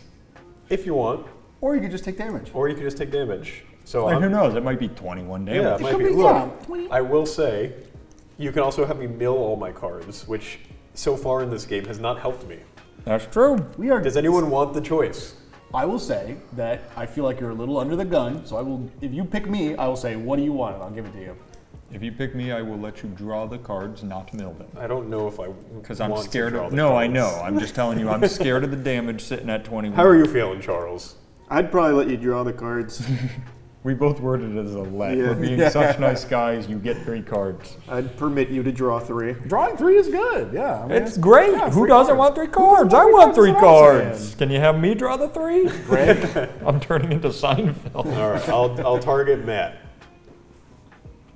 If you want, Or you could just take damage. or you can just take damage. So Like, I'm, who knows? It might be 21 damage. yeah, it might could be. be, Look, yeah, 20. I will say, you can also have me mill all my cards, which so far in this game has not helped me. That's true. We are. Does anyone want the choice? I will say that I feel like you're a little under the gun, so I will. If you pick me, I will say, "What do you want?" and I'll give it to you. If you pick me, I will let you draw the cards, not mill them. I don't know if I Because I'm want scared to draw of. the No, I cards. know. I'm just telling you, I'm scared of the damage sitting at 21. How are you feeling, Charles? I'd probably let you draw the cards. We both worded it as a let. Yeah. We're being such nice guys. You get 3 cards. I'd permit you to draw 3. Drawing 3 is good. Yeah. I mean, It's great. yeah, Who 3 doesn't cards. want 3 cards? I Who want doesn't 3 want 3 cards? cards. Can you have me draw the 3? Greg? I'm turning into Seinfeld. All right, I'll target Matt.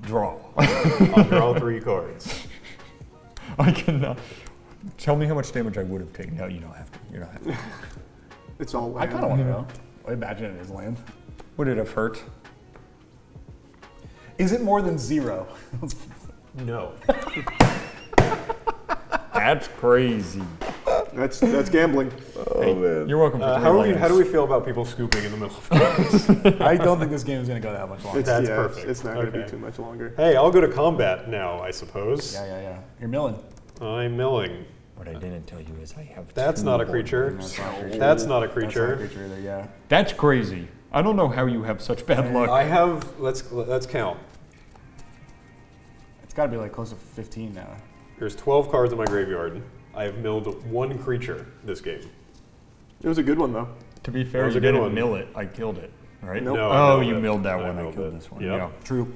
Draw. I'll draw 3 cards. I can. Tell me how much damage I would have taken. No, you don't have to. You don't have to. It's all I land. kind of want to know. I imagine it is land. Would it have hurt? Is it more than 0? No. That's crazy. That's gambling. Hey, you're welcome for 3 How do lands. we feel about people scooping in the middle of games? I don't think this game is going to go that much longer. That's yeah, perfect. It's not going to Okay. be too much longer. Hey, I'll go to combat now, I suppose. Yeah. You're milling. I'm milling. What I didn't tell you is I have. That's 2 not a board creature. games. That's not a That's not a creature. creature either, yeah. That's crazy. I don't know how you have such bad luck. I have. Let's count. It's got to be like close to 15 now. There's 12 cards in my graveyard. I have milled 1 creature this game. It was a good one, though. To be fair, That was you a good didn't one. mill it. I killed it, right? Nope. No, I Oh, milled you it. milled that I one. I milled killed it. this one. Yep. Yeah. True.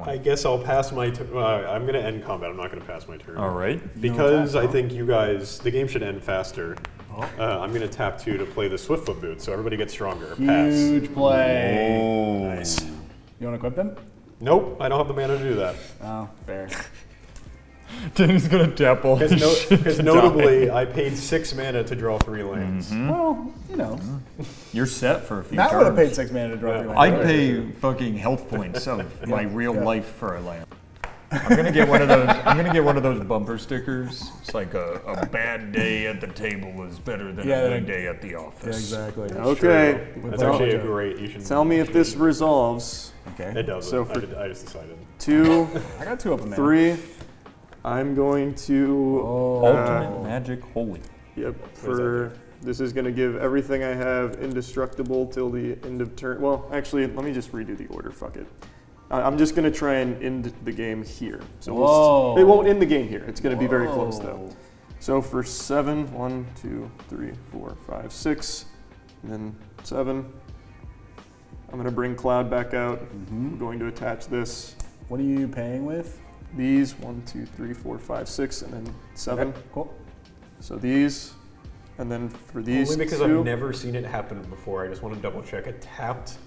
I guess I'll pass my. I'm going to end combat. I'm not going to pass my turn. All right. Because No I attack, think you guys, the game should end faster. Oh. I'm going to tap 2 to play the Swiftfoot boot, so everybody gets stronger. Pass. Huge play. Oh. Nice. You want to equip them? Nope, I don't have the mana to do that. Oh, fair. Danny's gonna tap all his shit Because to notably, die. I paid 6 mana to draw 3 lands. Well, you know. You're set for a few Matt would have paid turns. 6 mana to draw 3 I'd lands. pay fucking health points of my real yeah. life for a land. I'm gonna get one of those. I'm gonna get one of those bumper stickers. It's like a bad day at the table is better than Yeah, a that- good day at the Yeah, office. exactly. Okay. That's Well, actually a okay. great. You should Tell me if this resolves. Okay. It doesn't. So for- I just decided. 2, I got 2 open mana. 3. I'm going to. Oh. Ultimate magic holy. Yep. For this is going to give everything I have indestructible till the end of turn. Well, actually, let me just redo the order. Fuck it. I'm just going to try and end the game here. So Whoa. it won't end the game here. It's going to be very close though. Whoa. So for 7, 1, 2, 3, 4, 5, 6, and then 7. I'm going to bring Cloud back out. I'm going to attach this. What are you paying with? These 1, 2, 3, 4, 5, 6, and then 7. Okay, cool. So these, and then for these Only because 2. I've never seen it happen before. I just want to double check. A tapped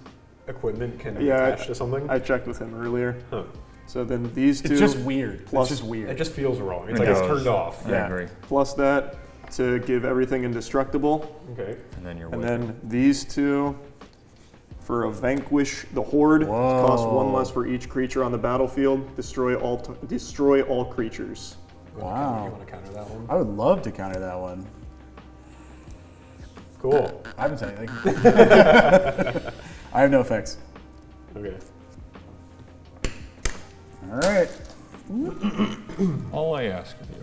equipment can be Yeah, attached to something. I checked with him earlier. Huh. So then these 2 It's just weird. plus- It's just weird. It just feels wrong. It's It like it's does. turned off. I agree. plus that to give everything indestructible, Okay. And then you're and with then these 2 for a vanquish the horde. Whoa. Cost 1 less for each creature on the battlefield. Destroy all creatures. Wow. You want to counter that one? I would love to counter that one. Cool. I haven't said anything. I have no effects. Okay. All right. all I ask of you.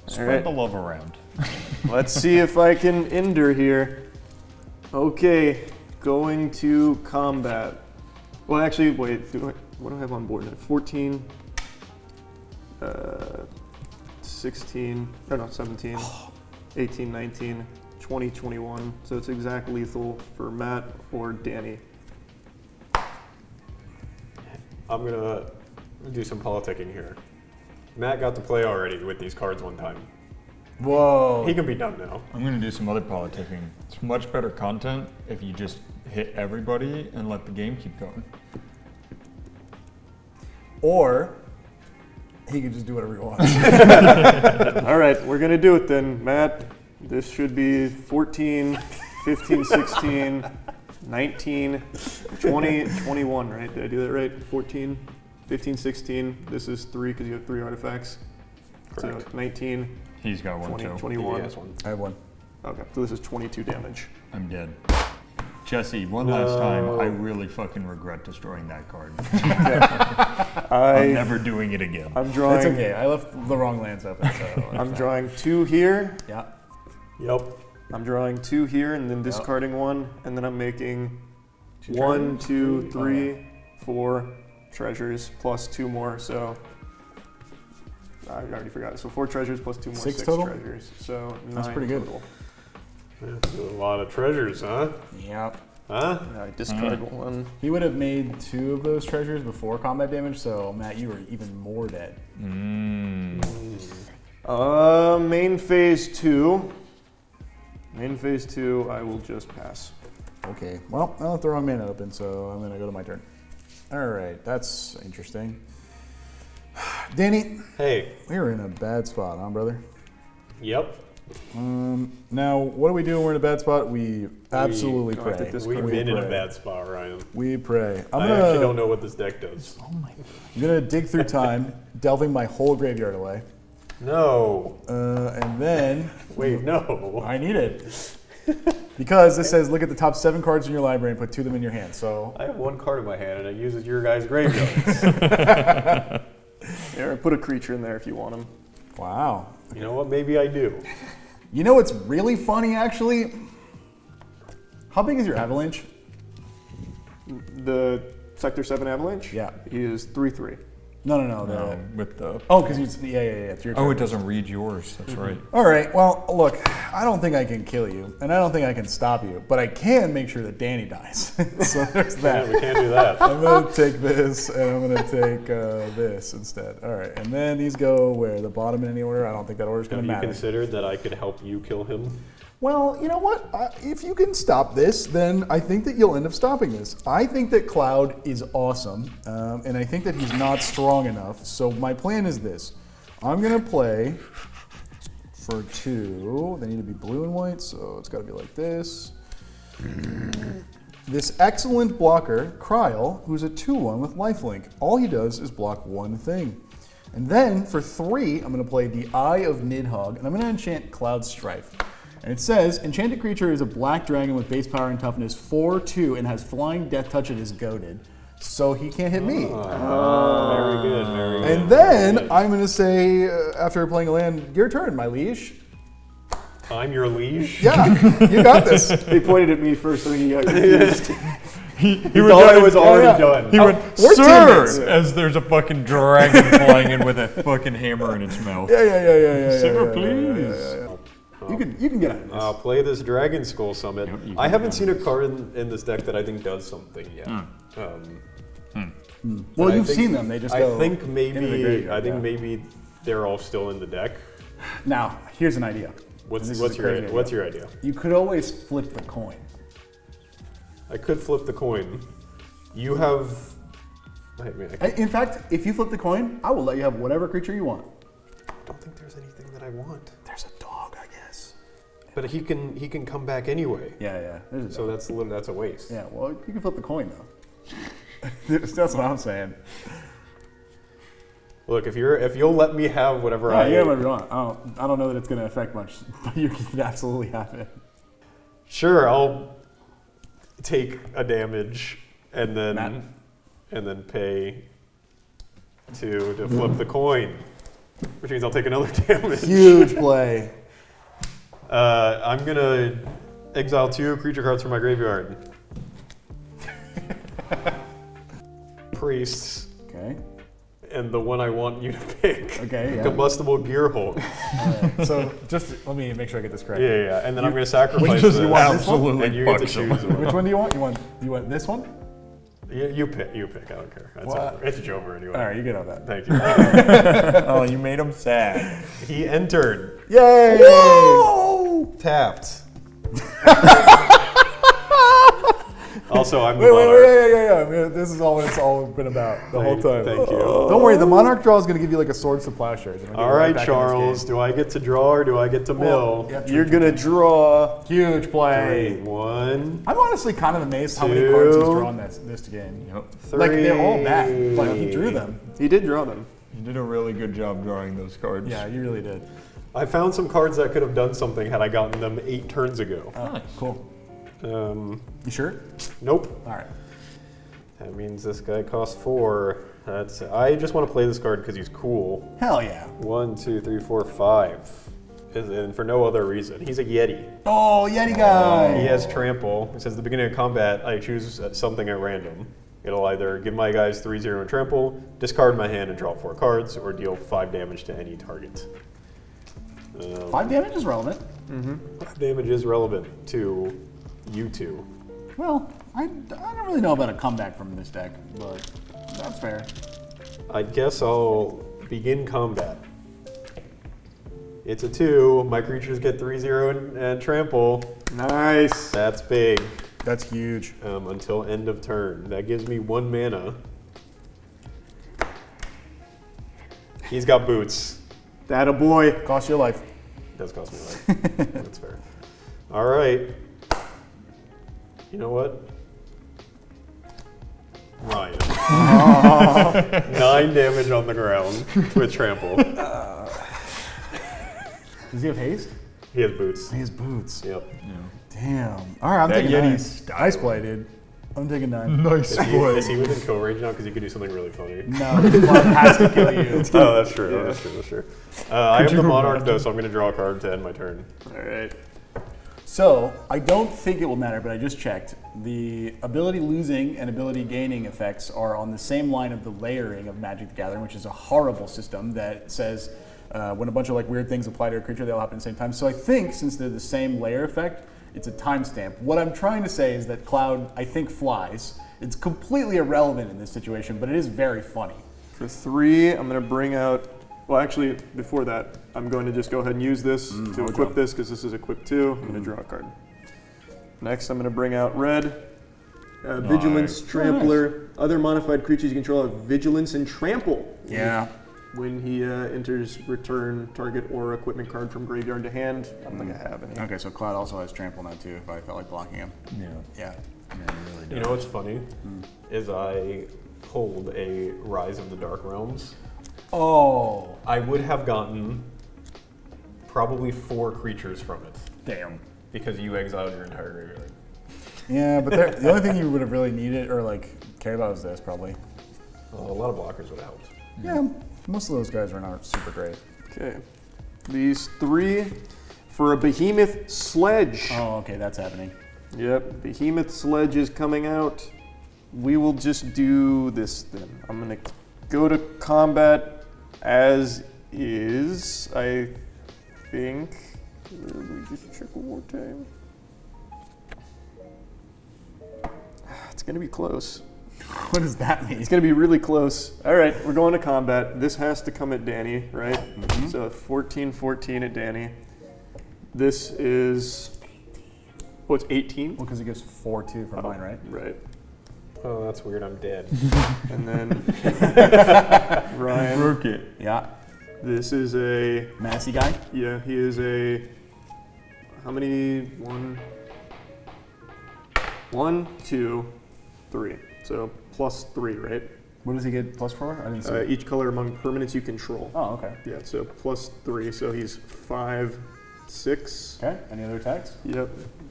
Spread right. the love around. Let's see if I can ender here. Okay, going to combat. Well, actually, wait. What do I have on board now? 14, 16, oh no, 17, 18, 19, 20, 21. So it's exact lethal for Matt or Danny. I'm gonna do some politicking here. Matt got to play already with these cards one time. Whoa. He can be done now. I'm gonna do some other politicking. It's much better content if you just hit everybody and let the game keep going. Or he could just do whatever he wants. All right, we're gonna do it then, Matt. This should be 14, 15, 16, 19, 20, 21, right? Did I do that right? 14, 15, 16. This is 3 because you have 3 artifacts. Correct. So 19, He's got one 20, too. 21. Yes, one. I have one. Okay, so this is 22 damage. I'm dead. Jesse, one last time. I really fucking regret destroying that card. I'm never doing it again. I'm drawing. It's okay. I left the wrong lands open. So I'm drawing 2 here. Yeah. Yep. I'm drawing 2 here, and then discarding 1, and then I'm making Two 1, turns? 2, Oh, 3, 4, treasures plus 2 more, so I already forgot. So 4 treasures plus 2 more, 6 6 total? treasures. So 9 That's pretty good. total. That's a lot of treasures, huh? Yep. Huh? I discard 1. He would have made 2 of those treasures before combat damage, so Matt, you were even more dead. Main phase 2. Main phase 2, I will just pass. Okay, well, I left the wrong mana open, so I'm gonna go to my turn. All right, that's interesting. Danny, Hey. we're in a bad spot, huh, brother? Yep. Now, what do we do when we're in a bad spot? We absolutely go after pray. this We've We been in a pray. bad spot, Ryan. We pray. I actually don't know what this deck does. I'm gonna dig through time, delving my whole graveyard away, No. and then Wait, no. I need it because this says look at the top 7 cards in your library and put 2 of them in your hand. So I have 1 card in my hand and it uses your guys' graveyards. Here, put a creature in there if you want him. wow. You know what? Maybe I do. You know what's really funny, actually? How big is your avalanche? The Sector 7 Avalanche? Yeah. He is 3/3. No. With the. Oh, because yeah. It's your turn. Oh, it doesn't read yours. That's right. All right. Well, look, I don't think I can kill you, and I don't think I can stop you, but I can make sure that Danny dies. So there's Yeah, that. we can't do that. I'm gonna take this, and I'm gonna take this instead. All right, and then these go where the bottom in any order. I don't think that order's gonna Have you matter. considered that I could help you kill him? Well, you know what? If you can stop this, then I think that you'll end up stopping this. I think that Cloud is awesome, and I think that he's not strong enough. So my plan is this. I'm going to play for 2. They need to be blue and white, so it's got to be like this. This excellent blocker, Kryl, who's a 2/1 with lifelink. All he does is block 1 thing. And then for 3, I'm going to play the Eye of Nidhogg, and I'm going to enchant Cloud Strife. And it says, enchanted creature is a black dragon with base power and toughness 4/2 and has flying death touch and is goaded. So he can't hit me. Very good, very good. And then I'm going to say, after playing a land, your turn, my liege. I'm your liege? Yeah, you got this. He pointed at me first, so he got confused. He thought it was already done. He went, we're teammates. sir, as there's a fucking dragon flying in with a fucking hammer in its mouth. Yeah. Sir, please. You can get out of this. I'll play this Dragon Skull Summit. You I can haven't do seen a card in this deck that I think does something yet. Well, I you've think- seen them. They just I go think into the maybe graveyard, yeah. maybe they're all still in the deck. Now, here's an idea. What's And this what's is a your crazy idea? What's your idea? You could always flip the coin. I could flip the coin. You have. I mean, I In fact, if you flip the coin, I will let you have whatever creature you want. don't think there's anything that I want. There's a dog, I guess. But he can come back anyway. Yeah. There's a So dog. that's a waste. Yeah, well, you can flip the coin though. That's what I'm saying. Look, if you'll let me have whatever Yeah, you have whatever you want. I don't know that it's going to affect much, but you can absolutely have it. Sure, I'll take a damage and Matt? then pay to flip the coin, which means I'll take another damage. Huge play. I'm gonna exile 2 creature cards from my graveyard. Priests, Okay. and the one I want you to pick. Okay, yeah. Combustible Gearhulk. Alright, so just let me make sure I get this correct. Yeah. And then I'm gonna sacrifice does this, you want this one? Absolutely and you get to fucks choose him. one. Which one do you want? You want this one? You pick. I don't care. It's What? over. It's over anyway. All right, you get on that. Thank you. Oh, you made him sad. He entered. Yay! Whoa! Tapped. Also, I'm the Wait, monarch. yeah. This is all what it's all been about the whole time. Thank you. Don't worry, the Monarch draw is going to give you like a Swords to Plowshares. and it'll get All right, back in this Charles. game. Do I get to draw or do I get to mill? Yeah, You're gonna draw. huge play. 1, I'm honestly kind of amazed how many 2, cards he's drawn this game. Yep. 3. Like they're all bad, but he drew them. He did draw them. You did a really good job drawing those cards. Yeah, you really did. I found some cards that could have done something had I gotten them 8 turns ago. Nice. Cool. You sure? Nope. All right. That means this guy costs 4. I just want to play this card because he's cool. Hell yeah. 1, 2, 3, 4, 5. And for no other reason. He's a Yeti. Oh, Yeti guy. He has trample. It says at the beginning of combat, I choose something at random. It'll either give my guys 3-0 and trample, discard my hand and draw 4 cards, or deal 5 damage to any target. 5 damage is relevant. 5 damage is relevant to you two. Well, I don't really know about a comeback from this deck, but that's fair. I guess I'll begin combat. It's a 2. My creatures get 3-0 and trample. Nice. That's big. That's huge. Until end of turn. That gives me 1 mana. He's got boots. That a boy. Cost you a life. It does cost me life. That's fair. All right. You know what? Ryan. 9 damage on the ground with trample. Does he have haste? He has boots. He has boots. Yep. Damn. All right, I'm taking 9. Nice play, dude. I'm taking 9. Nice Is he within kill range now? Because he could do something really funny. No, this one has to kill you. Oh, that's true. Yeah. That's true. I am the monarch though, so I'm going to draw a card to end my turn. All right. So, I don't think it will matter, but I just checked. The ability losing and ability gaining effects are on the same line of the layering of Magic the Gathering, which is a horrible system that says when a bunch of like weird things apply to a creature, they all happen at the same time. So I think since they're the same layer effect, it's a timestamp. What I'm trying to say is that Cloud, I think, flies. It's completely irrelevant in this situation, but it is very funny. For 3, I'm going to bring out, well, actually, before that, I'm going to just go ahead and use this to equip this, because this is equip 2. I'm going to draw a card. Next, I'm going to bring out red. Vigilance, Trampler. Other modified creatures you control have Vigilance and Trample. Yeah. When he enters, return target or equipment card from graveyard to hand. I don't think I have any. Okay, so Cloud also has Trample now too, if I felt like blocking him. Yeah. You know what's funny? Is I pulled a Rise of the Dark Realms. Oh. I would have gotten probably 4 creatures from it. Damn. Because you exiled your entire graveyard. Yeah, but the only thing you would have really needed or like cared about was this probably. Well, a lot of blockers would have helped. Yeah, most of those guys are not super great. Okay. These 3 for a Behemoth Sledge. Oh, okay, that's happening. Yep, Behemoth Sledge is coming out. We will just do this then. I'm going to go to combat as is, I think. Let me just check one more time. It's going to be close. What does that mean? It's going to be really close. All right, we're going to combat. This has to come at Danny, right? So 14-14 at Danny. This is, it's 18? Well, because it goes 4-2 from mine, right? Right. Oh, that's weird. I'm dead. And then Ryan. Broke it. Yeah. This is a, Massey guy? yeah, he is a, how many? 1, 2, 3. So +3, right? What does he get +4? I didn't see. Each color among permanents you control. Oh, okay. Yeah, so +3, so he's 5, 6. Okay, any other attacks? Yep.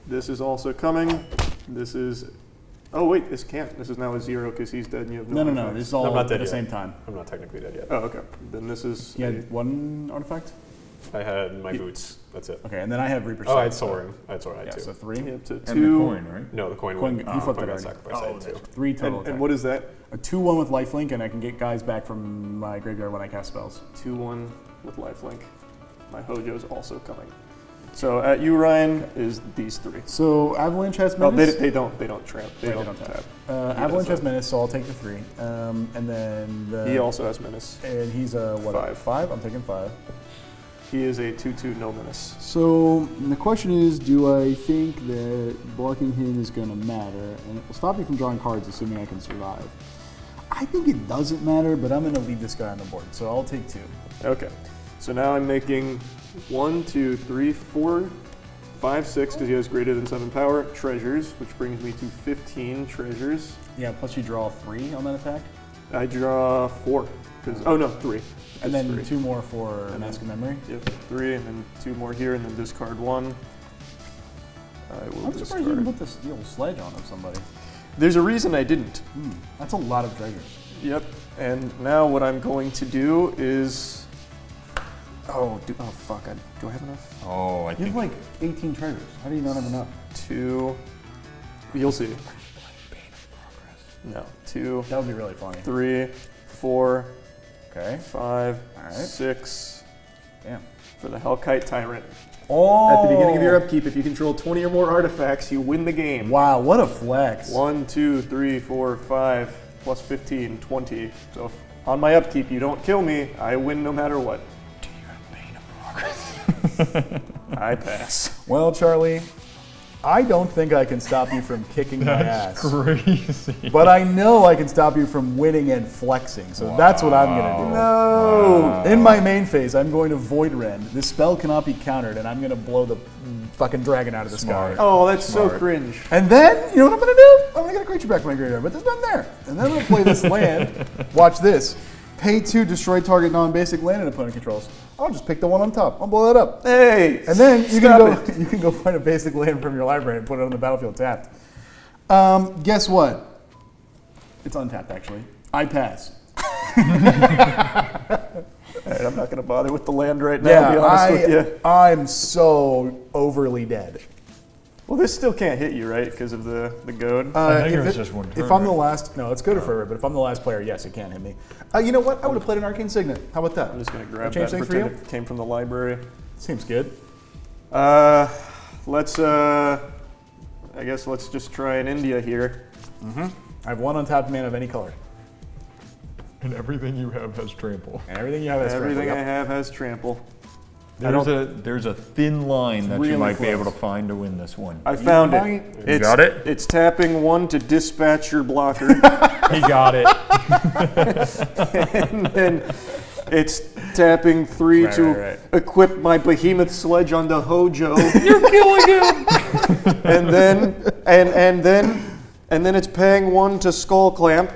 This is also coming. This is, oh wait, this can't. This is now a 0 because he's dead and you have no No, artifacts. this is all I'm not at dead the yet. same time. I'm not technically dead yet. Oh, okay. Then this is, He had 1 artifact? I had my boots. That's it. Okay, and then I have Reaper Oh, I had Sight, Soaring. I had Soaring. I had Yeah, 2. so 3. yep, to And 2. the coin, right? No, the coin Coin, went. you flipped it got already. sacrificed. I had 2. 3 total. And what is that? A 2/1 with lifelink, and I can get guys back from my graveyard when I cast spells. 2-1 with lifelink. My Hojo's also coming. So at you, Ryan, is these 3. So Avalanche has Oh, Menace. they don't tramp. They Right, don't tap. Avalanche does has Menace, so I'll take the 3. And then He also has menace. and he's a what? 5. 5. I'm taking 5. He is a 2/2 no menace. So the question is, do I think that blocking him is going to matter, and it will stop me from drawing cards, assuming I can survive? I think it doesn't matter, but I'm going to leave this guy on the board, so I'll take 2. Okay. So now I'm making 1, 2, 3, 4, 5, 6 because he has greater than 7 power treasures, which brings me to 15 treasures. Yeah. Plus you draw 3 on that attack, I draw 4 because 3. and then 3. 2 more for Mask of Memory. Yep, 3, and then 2 more here, and then discard 1. I will I'm surprised you discard. didn't put this steel sledge on of somebody. There's a reason I didn't. That's a lot of treasures. Yep. And now what I'm going to do is, oh fuck! Do I have enough? Oh, I You think have like 18 treasures. How do you not have enough? 2. You'll see. No. 2, That would be really funny. 3, 4, Okay. 5, Alright. 6 Damn. for the Hellkite Tyrant. Oh. At the beginning of your upkeep, if you control 20 or more artifacts, you win the game. Wow, what a flex. 1, 2, 3, 4, 5, plus 15, 20. So if on my upkeep you don't kill me, I win no matter what. Do you have Bane of Progress? I pass. Well, Charlie, I don't think I can stop you from kicking my ass. Crazy. But I know I can stop you from winning and flexing, so that's what I'm going to do. No! In my main phase, I'm going to Void Rend. This spell cannot be countered, and I'm going to blow the fucking dragon out of the Smart. sky. Oh, that's so Smart. cringe. And then, you know what I'm going to do? I'm going to get a creature back from my graveyard, but there's none there. And then I'm going to play this land. Watch this. Pay 2, destroy target non-basic land an opponent controls. I'll just pick the one on top. I'll blow that up. Hey! And then you stop can go find a basic land from your library and put it on the battlefield tapped. Guess what? It's untapped, actually. I pass. Alright, I'm not going to bother with the land right now, to be honest with you. I'm so overly dead. Well, this still can't hit you, right? Because of the goad? I think If it was just one If turn, I'm the right? last, no, it's good for it, but if I'm the last player, yes, it can hit me. You know what? I would have played an Arcane Signet. How about that? I'm just going to grab change that and things for pretend it came from the library. Seems good. Let's, I guess let's just try an India here. I have one untapped mana of any color. And everything you have has trample. And everything you have is Everything trample. I Yep. have has trample. There's a thin line that really you might be close. able to find to win this one. I found might- it. You got it? It's tapping 1 to dispatch your blocker. He got it. And then it's tapping 3 Right, to right, right. equip my behemoth sledge on the Hojo. You're killing him. and then it's paying 1 to skull clamp.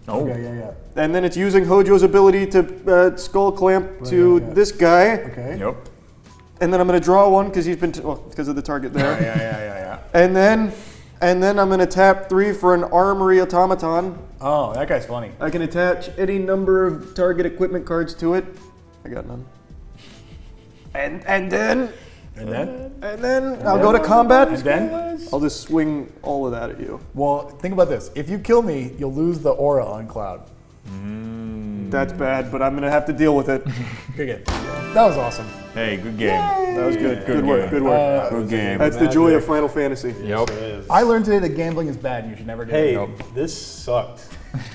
Oh, Okay, yeah. And then it's using Hojo's ability to skull clamp to yeah. this guy. Okay. yep. And then I'm going to draw 1 because he's been because of the target there. Yeah. And then I'm going to tap 3 for an armory automaton. Oh, that guy's funny. I can attach any number of target equipment cards to it. I got none. And then I'll go to combat. And then? I'll just swing all of that at you. Well, think about this. If you kill me, you'll lose the aura on Cloud. That's bad, but I'm going to have to deal with it. Good game. That was awesome. Hey, good game. That was good. Yeah. Good work. Good work. Good game. That's the joy of Final Fantasy. Yep. It is. I learned today that gambling is bad and you should never do Hey, it. this sucked.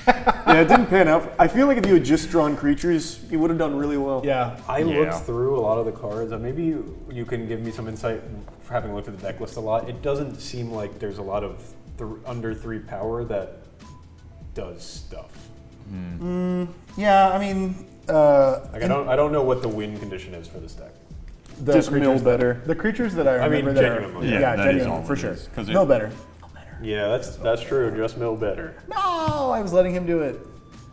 Yeah, it didn't pan out. I feel like if you had just drawn creatures, you would have done really well. Yeah. I Yeah. looked through a lot of the cards. Maybe you can give me some insight for having looked at the deck list a lot. It doesn't seem like there's a lot of under 3 power that does stuff. Yeah, I mean, Like I don't know what the win condition is for this deck. the Just mill creatures- better. The creatures that I mean, remember that are, genuinely. Yeah, yeah, that is genuinely, all for it sure. is, 'cause Mill it- better. Yeah, that's true. Just mill better. No, I was letting him do it.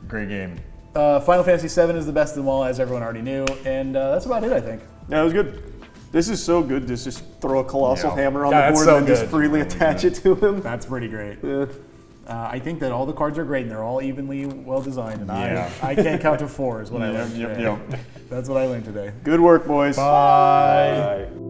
Great game. Final Fantasy VII is the best of them all, as everyone already knew, and that's about it, I think. Yeah, it was good. This is so good to just throw a colossal Yeah. hammer on Yeah, the it's board so and just good. freely attach it to him. That's pretty great. Yeah. I think that all the cards are great and they're all evenly well designed, and Yeah. I can't count to 4 is what I learned today. Yep. That's what I learned today. Good work, boys. Bye. Bye.